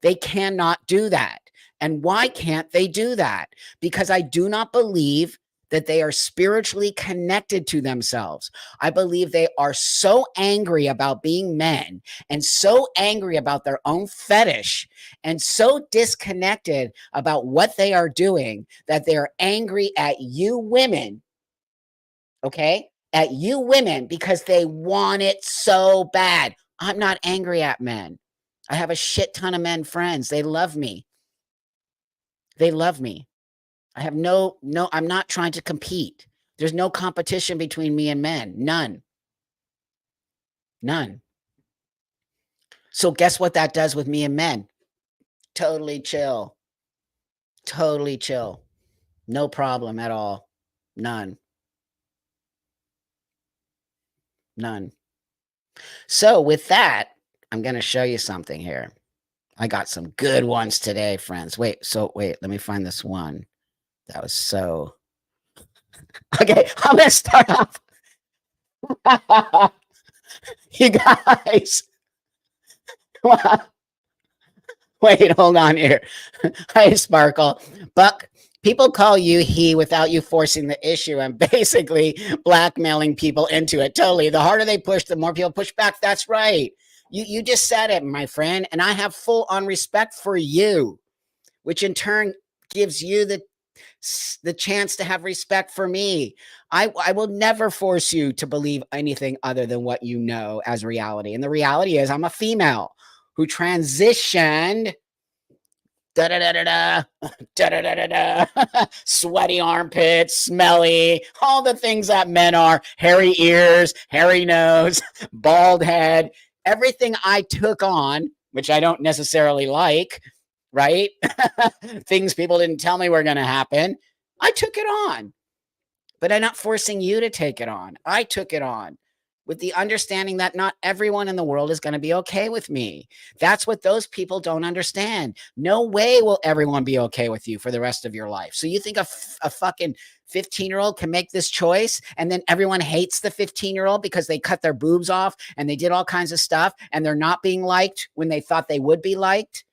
They cannot do that. And why can't they do that? Because I do not believe that they are spiritually connected to themselves. I believe they are so angry about being men and so angry about their own fetish and so disconnected about what they are doing that they're angry at you women, okay? At you women because they want it so bad. I'm not angry at men. I have a shit ton of men friends. They love me. They love me. I have I'm not trying to compete. There's no competition between me and men. None. None. So guess what that does with me and men? Totally chill. Totally chill. No problem at all. None. None. So with that, I'm going to show you something here. I got some good ones today, friends. Wait, let me find this one. That was so okay. I'm gonna start off. You guys, wait, hold on here. Hi, Sparkle. Buck, people call you he without you forcing the issue and basically blackmailing people into it. Totally. The harder they push, the more people push back. That's right. You just said it, my friend. And I have full on respect for you, which in turn gives you the chance to have respect for me. I will never force you to believe anything other than what you know as reality. And the reality is, I'm a female who transitioned. Da da da da da da da da da da. Sweaty armpits, smelly, all the things that men are. Hairy ears, hairy nose, bald head. Everything I took on, which I don't necessarily like, right? Things people didn't tell me were going to happen. I took it on, but I'm not forcing you to take it on. I took it on with the understanding that not everyone in the world is going to be okay with me. That's what those people don't understand. No way will everyone be okay with you for the rest of your life. So you think a fucking 15-year-old can make this choice and then everyone hates the 15-year-old because they cut their boobs off and they did all kinds of stuff and they're not being liked when they thought they would be liked?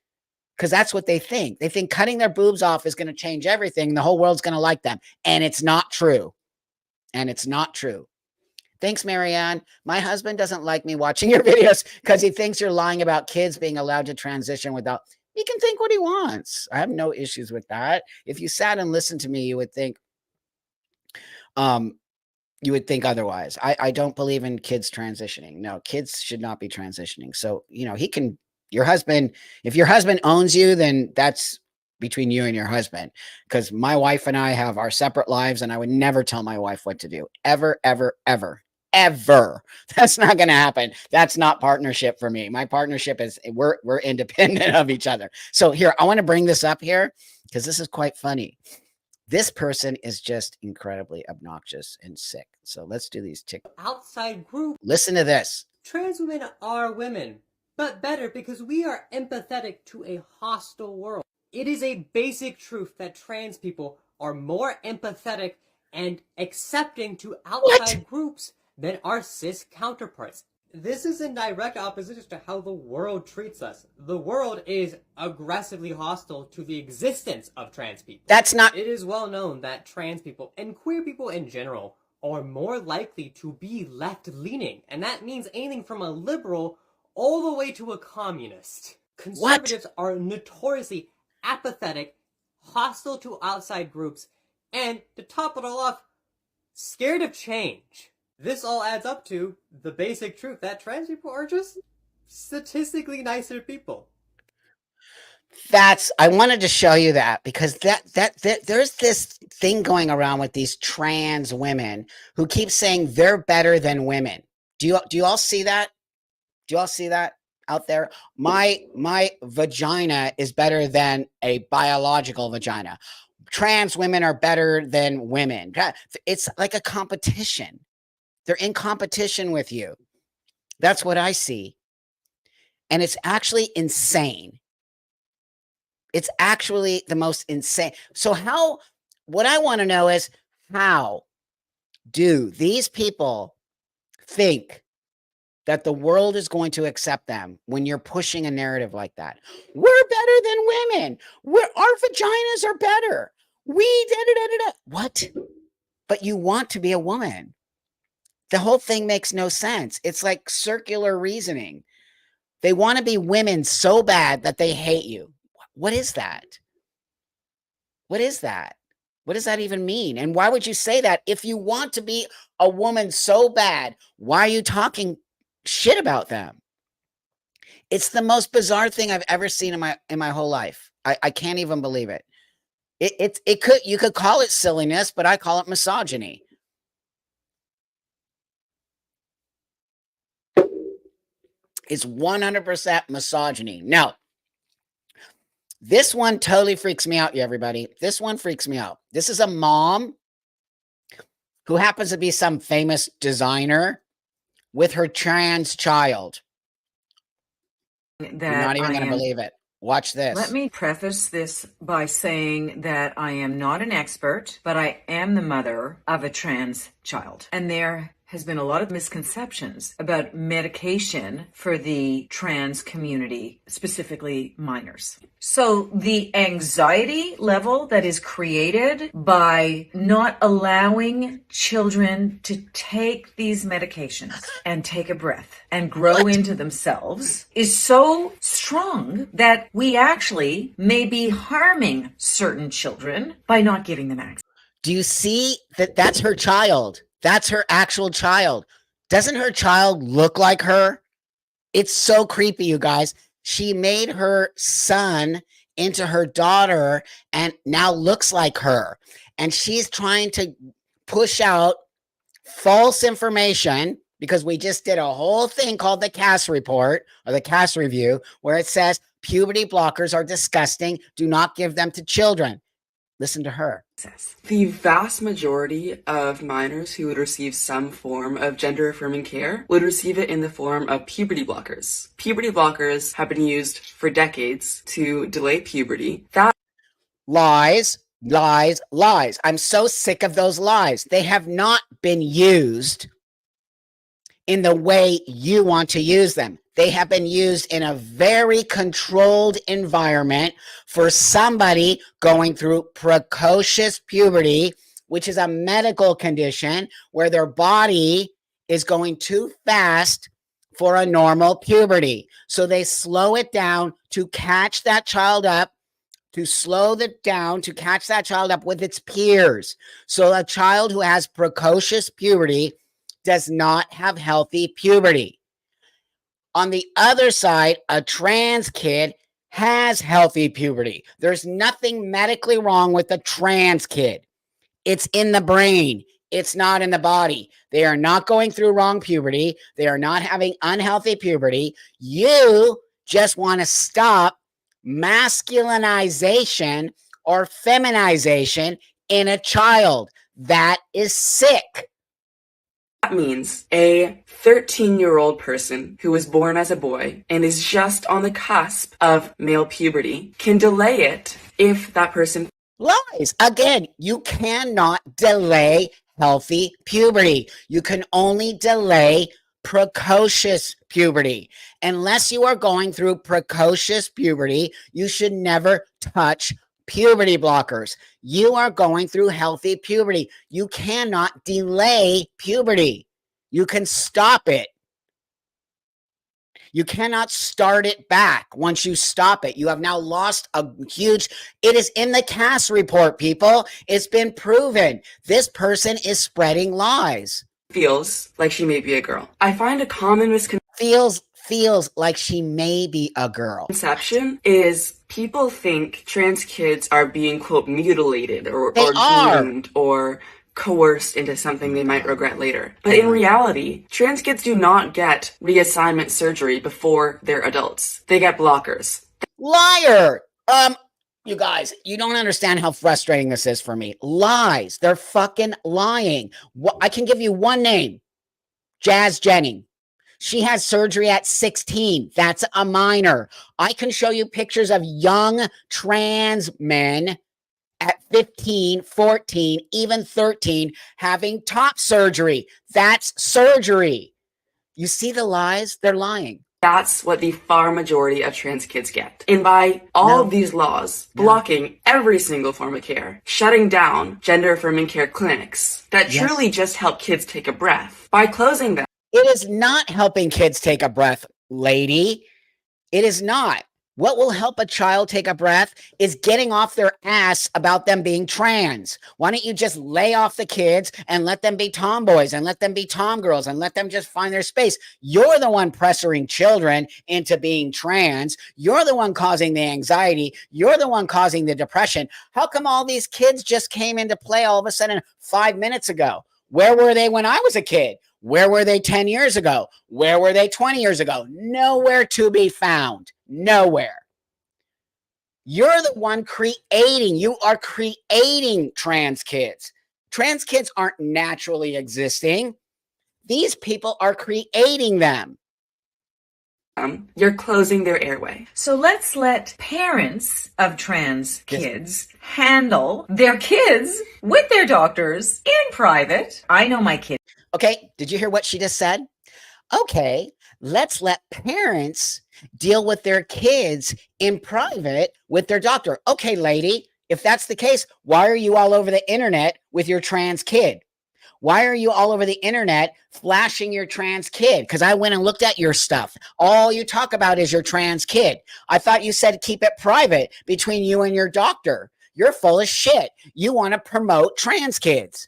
Because that's what they think. They think cutting their boobs off is going to change everything. The whole world's going to like them. And it's not true. And it's not true. Thanks, Marianne. My husband doesn't like me watching your videos because he thinks you're lying about kids being allowed to transition without. He can think what he wants. I have no issues with that. If you sat and listened to me, um, you would think otherwise. I don't believe in kids transitioning. No, kids should not be transitioning. So, he can, your husband, if your husband owns you, then that's between you and your husband. Because my wife and I have our separate lives, and I would never tell my wife what to do. Ever, ever, ever. Ever. That's not going to happen. That's not partnership for me. My partnership is we're independent of each other. So here, I want to bring this up here because this is quite funny. This person is just incredibly obnoxious and sick. So let's do these tick. Outside group. Listen to this. Trans women are women, but better because we are empathetic to a hostile world. It is a basic truth that trans people are more empathetic and accepting to outside groups than our cis counterparts. This is in direct opposition to how the world treats us. The world is aggressively hostile to the existence of trans people. That's not. It is well known that trans people and queer people in general are more likely to be left-leaning, and that means anything from a liberal all the way to a communist. Conservatives are notoriously apathetic, hostile to outside groups, and to top it all off, scared of change. This all adds up to the basic truth that trans people are just statistically nicer people. I wanted to show you that because that there's this thing going around with these trans women who keep saying they're better than women. Do you all see that? Do you all see that out there? My vagina is better than a biological vagina. Trans women are better than women. It's like a competition. They're in competition with you. That's what I see. And it's actually insane. It's actually the most insane. So what I want to know is, how do these people think that the world is going to accept them when you're pushing a narrative like that? We're better than women. Our vaginas are better. What? But you want to be a woman. The whole thing makes no sense. It's like circular reasoning. They want to be women so bad that they hate you. What is that? What is that? What does that even mean? And why would you say that? If you want to be a woman so bad, why are you talking shit about them? It's the most bizarre thing I've ever seen in my whole life. I can't even believe it. You could call it silliness, but I call it misogyny. It's 100% misogyny. Now, this one totally freaks me out, everybody. This one freaks me out. This is a mom who happens to be some famous designer with her trans child. You're not even going to believe it. Watch this. Let me preface this by saying that I am not an expert, but I am the mother of a trans child. And there has been a lot of misconceptions about medication for the trans community, specifically minors. So the anxiety level that is created by not allowing children to take these medications and take a breath and grow into themselves is so strong that we actually may be harming certain children by not giving them access. Do you see that? That's her child. That's her actual child. Doesn't her child look like her? It's so creepy, you guys. She made her son into her daughter and now looks like her. And she's trying to push out false information, because we just did a whole thing called the Cass report or the Cass review, where it says puberty blockers are disgusting. Do not give them to children. Listen to her. The vast majority of minors who would receive some form of gender-affirming care would receive it in the form of puberty blockers. Puberty blockers have been used for decades to delay puberty. Lies, lies, lies. I'm so sick of those lies. They have not been used in the way you want to use them. They have been used in a very controlled environment for somebody going through precocious puberty, which is a medical condition where their body is going too fast for a normal puberty. So they slow it down to catch that child up, to slow it down, to catch that child up with its peers. So a child who has precocious puberty does not have healthy puberty. On the other side, a trans kid has healthy puberty. There's nothing medically wrong with a trans kid. It's in the brain. It's not in the body. They are not going through wrong puberty. They are not having unhealthy puberty. You just want to stop masculinization or feminization in a child. That is sick. That means a 13-year-old person who was born as a boy and is just on the cusp of male puberty can delay it if that person... Lies. Again, you cannot delay healthy puberty. You can only delay precocious puberty. Unless you are going through precocious puberty, you should never touch puberty blockers. You are going through healthy puberty. You cannot delay puberty. You can stop it. You cannot start it back once you stop it. You have now lost a huge... It is in the Cass report, people. It's been proven. This person is spreading lies. Feels like she may be a girl. I find a common misconception... feels like she may be a girl. Conception is people think trans kids are being, quote, mutilated or groomed or coerced into something they might regret later. But in reality, trans kids do not get reassignment surgery before they're adults. They get blockers. Liar! You guys, you don't understand how frustrating this is for me. Lies. They're fucking lying. I can give you one name. Jazz Jennings. She had surgery at 16. That's a minor. I can show you pictures of young trans men at 15, 14, even 13 having top surgery. That's surgery. You see the lies? They're lying. That's what the far majority of trans kids get. And by all of these laws blocking every single form of care, shutting down gender affirming care clinics that truly just help kids take a breath, by closing them. It is not helping kids take a breath, lady. It is not. What will help a child take a breath is getting off their ass about them being trans. Why don't you just lay off the kids and let them be tomboys and let them be tomgirls and let them just find their space? You're the one pressuring children into being trans. You're the one causing the anxiety. You're the one causing the depression. How come all these kids just came into play all of a sudden 5 minutes ago? Where were they when I was a kid? Where were they 10 years ago? Where were they 20 years ago? Nowhere to be found. Nowhere. You're the one creating. You are creating trans kids. Trans kids aren't naturally existing. These people are creating them. You're closing their airway. So let's let parents of trans kids handle their kids with their doctors in private. I know my kid. Okay, did you hear what she just said? Okay, let's let parents deal with their kids in private with their doctor. Okay, lady, if that's the case, why are you all over the internet with your trans kid? Why are you all over the internet flashing your trans kid? Because I went and looked at your stuff. All you talk about is your trans kid. I thought you said keep it private between you and your doctor. You're full of shit. You want to promote trans kids.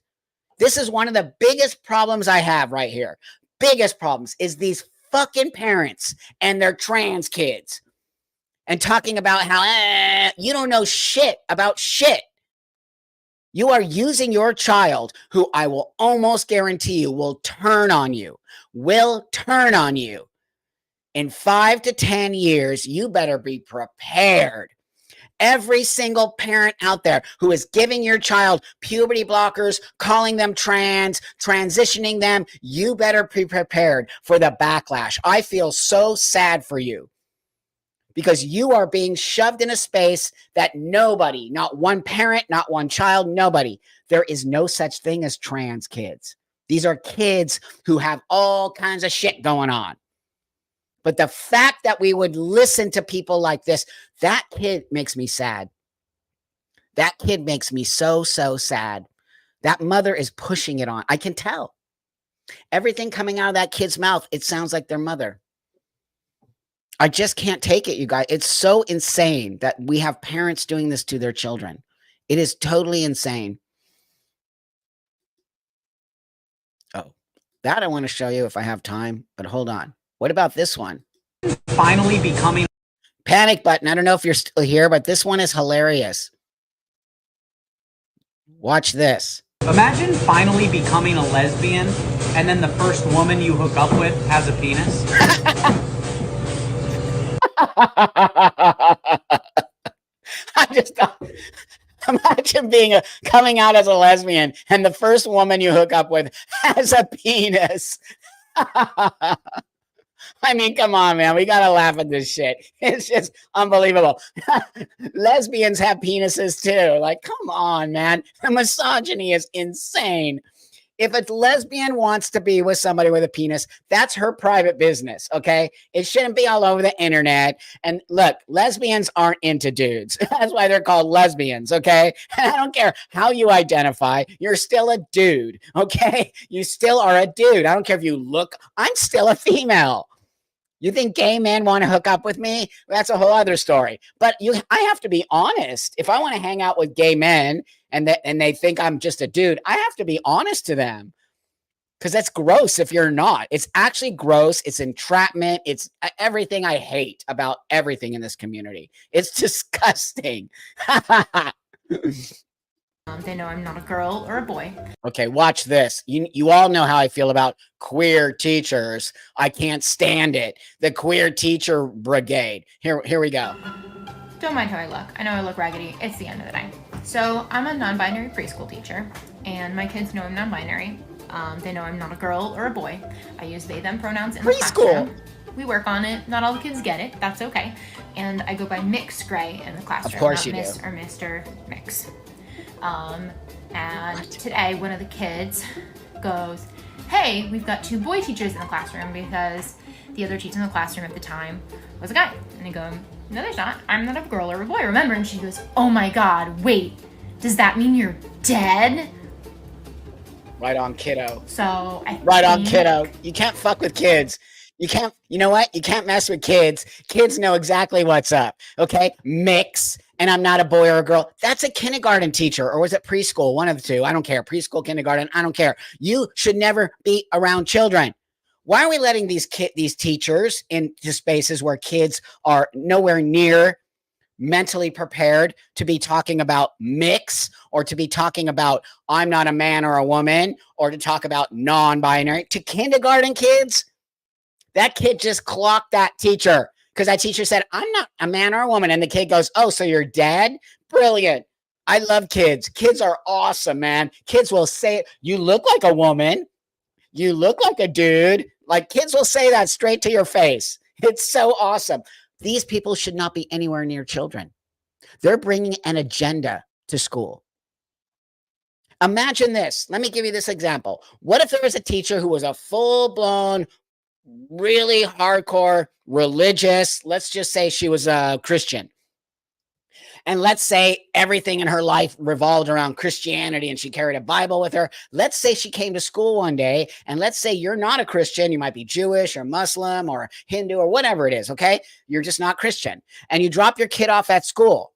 This is one of the biggest problems I have right here. Biggest problems is these fucking parents and their trans kids. And talking about how you don't know shit about shit. You are using your child, who I will almost guarantee you will turn on you. In 5 to 10 years, you better be prepared. Every single parent out there who is giving your child puberty blockers, calling them trans, transitioning them, you better be prepared for the backlash. I feel so sad for you. Because you are being shoved in a space that nobody, not one parent, not one child, nobody. There is no such thing as trans kids. These are kids who have all kinds of shit going on. But the fact that we would listen to people like this, that kid makes me sad. That kid makes me so, so sad. That mother is pushing it on. I can tell. Everything coming out of that kid's mouth, it sounds like their mother. I just can't take it, you guys. It's so insane that we have parents doing this to their children. It is totally insane. Oh, that I want to show you if I have time, but hold on. What about this one? Finally becoming panic button. I don't know if you're still here, but this one is hilarious. Watch this. Imagine finally becoming a lesbian and then the first woman you hook up with has a penis. I just imagine coming out as a lesbian and the first woman you hook up with has a penis. I mean, come on, man. We got to laugh at this shit. It's just unbelievable. Lesbians have penises too. Like, come on, man. The misogyny is insane. If a lesbian wants to be with somebody with a penis, that's her private business, okay? It shouldn't be all over the internet. And look, lesbians aren't into dudes. That's why they're called lesbians, okay? And I don't care how you identify. You're still a dude, okay? You still are a dude. I don't care if you look. I'm still a female. You think gay men want to hook up with me? That's a whole other story. But I have to be honest. If I want to hang out with gay men and they think I'm just a dude, I have to be honest to them. because that's gross if you're not. It's actually gross. It's entrapment. It's everything I hate about everything in this community. It's disgusting. They know I'm not a girl or a boy. Okay, watch this. You all know how I feel about queer teachers. I can't stand it. The queer teacher brigade. Here we go. Don't mind how I look. I know I look raggedy. It's the end of the day. So I'm a non-binary preschool teacher, and my kids know I'm non-binary. They know I'm not a girl or a boy. I use they, them pronouns in the classroom. We work on it. Not all the kids get it. That's okay. And I go by Mix Gray in the classroom. Of course not you Miss do. Or Mr. Mix. And today one of the kids goes, hey, we've got 2 boy teachers in the classroom because the other teacher in the classroom at the time was a guy. And I go, no, there's not. I'm not a girl or a boy, remember? And she goes, oh my God, wait, does that mean you're dead? Right on, kiddo. So Right on, kiddo. You can't fuck with kids. You can't, you know what? You can't mess with kids. Kids know exactly what's up. Okay? Mix. And I'm not a boy or a girl. That's a kindergarten teacher, or was it preschool? One of the two. I don't care. Preschool, kindergarten. I don't care. You should never be around children. Why are we letting these teachers into spaces where kids are nowhere near mentally prepared to be talking about mix, or to be talking about I'm not a man or a woman, or to talk about non-binary to kindergarten kids? That kid just clocked that teacher because that teacher said, I'm not a man or a woman. And the kid goes, oh, so you're dead? Brilliant. I love kids. Kids are awesome, man. Kids will say, you look like a woman. You look like a dude. Like, kids will say that straight to your face. It's so awesome. These people should not be anywhere near children. They're bringing an agenda to school. Imagine this. Let me give you this example. What if there was a teacher who was a full-blown, really hardcore religious, let's just say she was a Christian. And let's say everything in her life revolved around Christianity and she carried a Bible with her. Let's say she came to school one day, and let's say you're not a Christian. You might be Jewish or Muslim or Hindu or whatever it is, okay? You're just not Christian. And you drop your kid off at school.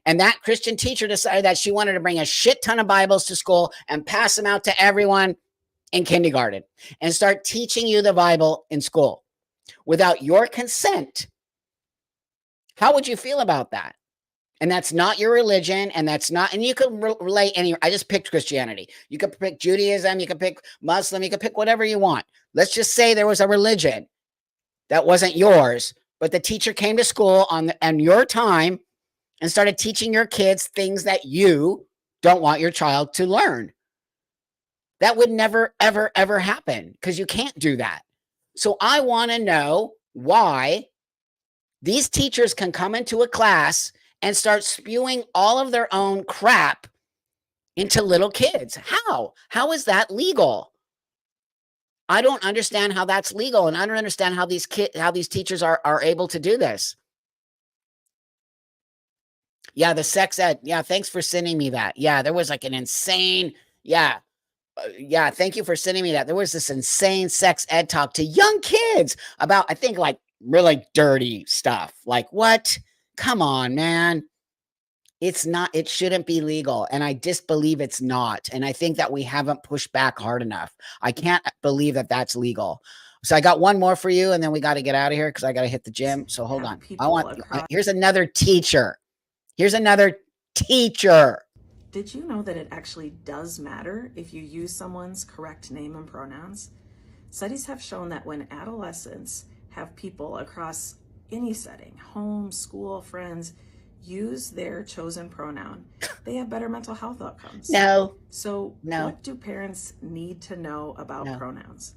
And that Christian teacher decided that she wanted to bring a shit ton of Bibles to school and pass them out to everyone in kindergarten and start teaching you the Bible in school without your consent. How would you feel about that? And that's not your religion, and that's not, and you could relate any, I just picked Christianity. You could pick Judaism, you could pick Muslim, you could pick whatever you want. Let's just say there was a religion that wasn't yours, but the teacher came to school on your time and started teaching your kids things that you don't want your child to learn. That would never, ever, ever happen because you can't do that. So I want to know why these teachers can come into a class and start spewing all of their own crap into little kids. How? How is that legal? I don't understand how that's legal, and I don't understand how these teachers are able to do this. Yeah, the sex ed. Yeah, thanks for sending me that. Yeah, there was like an insane, yeah, thank you for sending me that. There was this insane sex ed talk to young kids about, I think, like really dirty stuff. Like, what? Come on, man. It's not, it shouldn't be legal. And I disbelieve it's not. And I think that we haven't pushed back hard enough. I can't believe that that's legal. So I got one more for you, and then we got to get out of here because I got to hit the gym. So hold on. Here's another teacher. Here's another teacher. Did you know that it actually does matter if you use someone's correct name and pronouns? Studies have shown that when adolescents have people across any setting, home, school, friends, use their chosen pronoun, they have better mental health outcomes. So what do parents need to know about pronouns?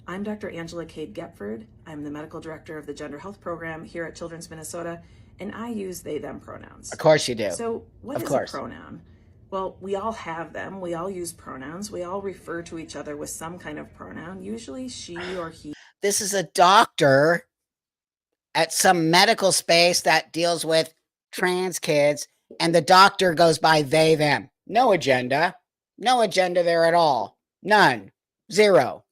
I'm Dr. Angela Cade Gepford. I'm the medical director of the Gender Health Program here at Children's Minnesota, and I use they, them pronouns. Of course you do. So what is a pronoun? Well, we all have them. We all use pronouns. We all refer to each other with some kind of pronoun, usually she or he. This is a doctor at some medical space that deals with trans kids, and the doctor goes by they, them. No agenda. No agenda there at all. None. Zero.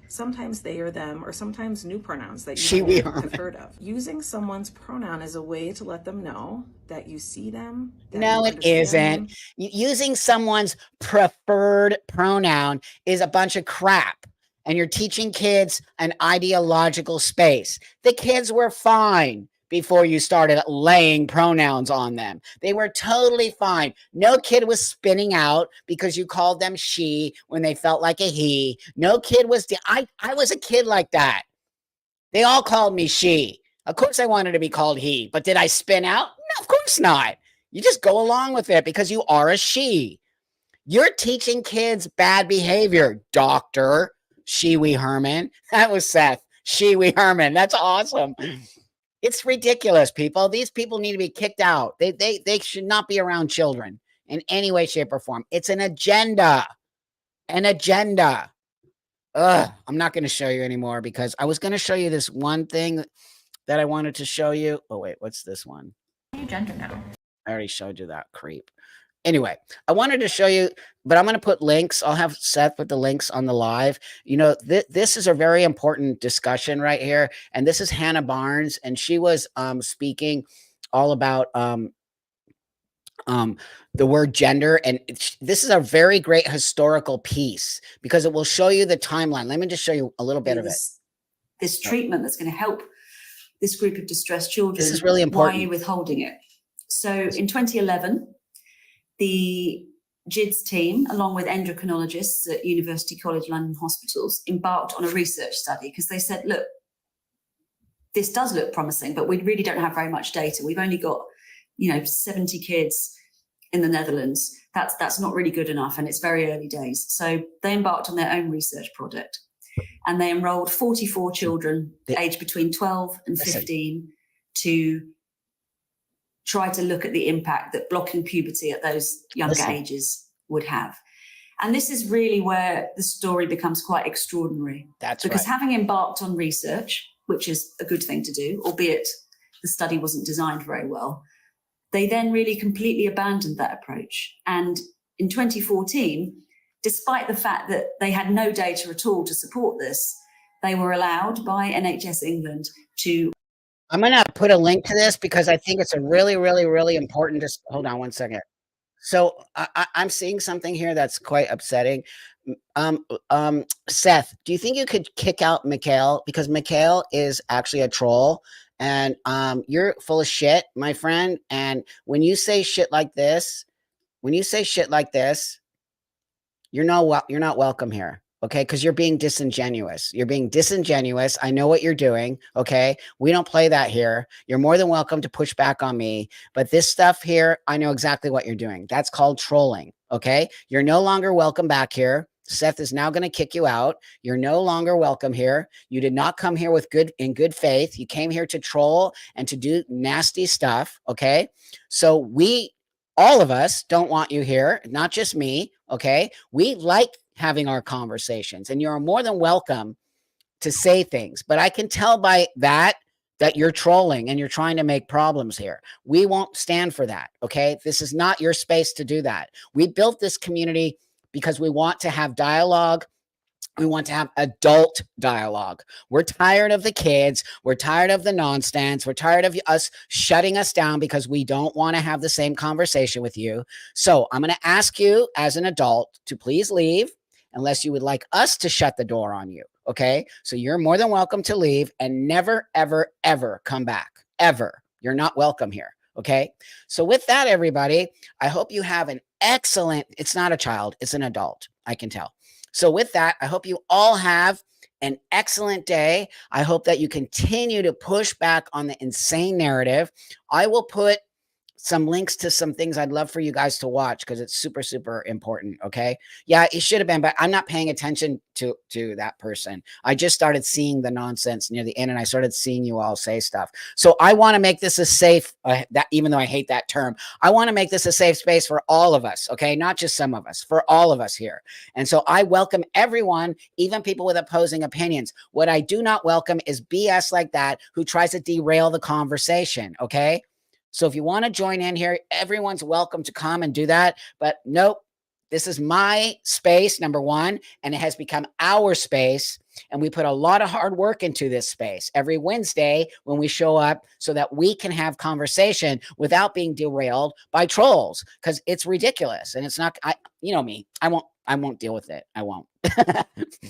sometimes they or them, or sometimes new pronouns that She, you we, might her. have heard of. Using someone's pronoun is a way to let them know that you see them, that No, you it understand isn't. them. Using someone's preferred pronoun is a bunch of crap. And you're teaching kids an ideological space. The kids were fine before you started laying pronouns on them. They were totally fine. No kid was spinning out because you called them she when they felt like a he. No kid was, I was a kid like that. They all called me she. Of course I wanted to be called he, but did I spin out? No, of course not. You just go along with it because you are a she. You're teaching kids bad behavior, Dr. She-Wee Herman. That was Seth. She-Wee Herman. That's awesome. It's ridiculous, people. These people need to be kicked out. They should not be around children in any way, shape, or form. It's an agenda. An agenda. Ugh, I'm not going to show you anymore because I was going to show you this one thing that I wanted to show you. Oh, wait, what's this one? New gender now. I already showed you that creep. Anyway, I wanted to show you, but I'm going to put links. I'll have Seth put the links on the live. You know, this is a very important discussion right here. And this is Hannah Barnes, and she was speaking all about the word gender. And this is a very great historical piece because it will show you the timeline. Let me just show you a little bit of it. This treatment that's going to help this group of distressed children. This is really important. Why are you withholding it? So in 2011, the GIDS team, along with endocrinologists at University College London hospitals, embarked on a research study because they said, look, this does look promising, but we really don't have very much data. We've only got, 70 kids in the Netherlands. That's not really good enough, and it's very early days. So they embarked on their own research project, and they enrolled 44 children aged between 12 and 15 to try to look at the impact that blocking puberty at those younger ages would have. And this is really where the story becomes quite extraordinary. Because having embarked on research, which is a good thing to do, albeit the study wasn't designed very well, they then really completely abandoned that approach. And in 2014, despite the fact that they had no data at all to support this, they were allowed by NHS England to... I'm going to put a link to this because I think it's a really, really, really important. Just hold on one second. So I'm seeing something here that's quite upsetting. Seth, do you think you could kick out Mikhail? Because Mikhail is actually a troll, and you're full of shit, my friend. And when you say shit like this, you're not welcome here. Okay, because you're being disingenuous. I know what you're doing. Okay, we don't play that here. You're more than welcome to push back on me. But this stuff here, I know exactly what you're doing. That's called trolling. Okay, you're no longer welcome back here. Seth is now going to kick you out. You're no longer welcome here. You did not come here in good faith. You came here to troll and to do nasty stuff. Okay, so all of us don't want you here, not just me. Okay, we like having our conversations, and you're more than welcome to say things, but I can tell by that you're trolling and you're trying to make problems here. We won't stand for that. Okay, this is not your space to do that. We built this community because we want to have dialogue. We want to have adult dialogue. We're tired of the kids. We're tired of the nonsense. We're tired of us shutting us down because we don't want to have the same conversation with you. So I'm going to ask you as an adult to please leave unless you would like us to shut the door on you. Okay, so you're more than welcome to leave and never, ever, ever come back. Ever. You're not welcome here. Okay, so with that, everybody, I hope you have an excellent, it's not a child, it's an adult, I can tell. So with that, I hope you all have an excellent day. I hope that you continue to push back on the insane narrative. I will put some links to some things I'd love for you guys to watch because it's super, super important. Okay. Yeah, it should have been, but I'm not paying attention to that person. I just started seeing the nonsense near the end, and I started seeing you all say stuff. So I want to make this a safe, that even though I hate that term, I want to make this a safe space for all of us. Okay. Not just some of us, for all of us here. And so I welcome everyone, even people with opposing opinions. What I do not welcome is BS like that who tries to derail the conversation. Okay. So if you want to join in here, everyone's welcome to come and do that. But nope, This is my space, number one, and it has become our space. And we put a lot of hard work into this space every Wednesday when we show up so that we can have conversation without being derailed by trolls, because it's ridiculous. And it's not, you know me, I won't deal with it. I won't.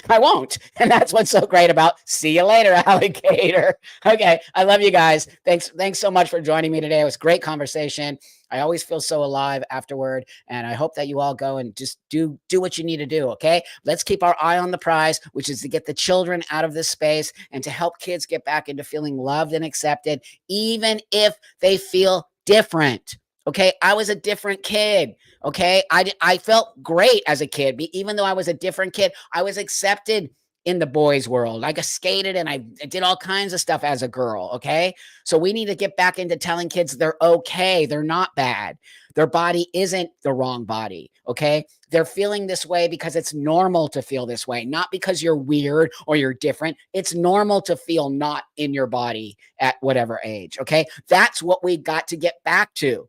I won't. And that's what's so great about see you later, alligator. Okay. I love you guys. Thanks so much for joining me today. It was a great conversation. I always feel so alive afterward. And I hope that you all go and just do what you need to do. Okay. Let's keep our eye on the prize, which is to get the children out of this space and to help kids get back into feeling loved and accepted, even if they feel different. Okay. I was a different kid. Okay. I felt great as a kid, even though I was a different kid. I was accepted in the boys' world. I skated and I did all kinds of stuff as a girl. Okay. So we need to get back into telling kids they're okay. They're not bad. Their body isn't the wrong body. Okay. They're feeling this way because it's normal to feel this way, not because you're weird or you're different. It's normal to feel not in your body at whatever age. Okay. That's what we got to get back to.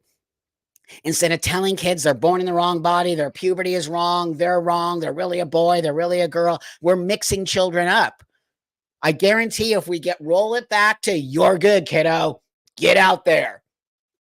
Instead of telling kids they're born in the wrong body, their puberty is wrong, they're really a boy, they're really a girl, we're mixing children up. I guarantee if we roll it back to you're good, kiddo, get out there.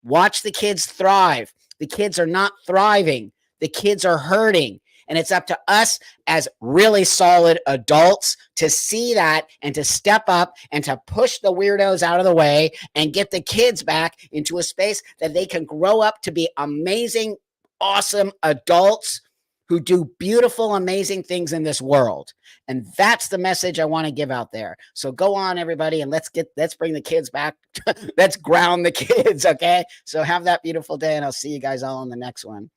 Watch the kids thrive. The kids are not thriving. The kids are hurting. And it's up to us as really solid adults to see that and to step up and to push the weirdos out of the way and get the kids back into a space that they can grow up to be amazing, awesome adults who do beautiful, amazing things in this world. And that's the message I want to give out there. So go on, everybody, and let's bring the kids back. Let's ground the kids, okay? So have that beautiful day, and I'll see you guys all on the next one.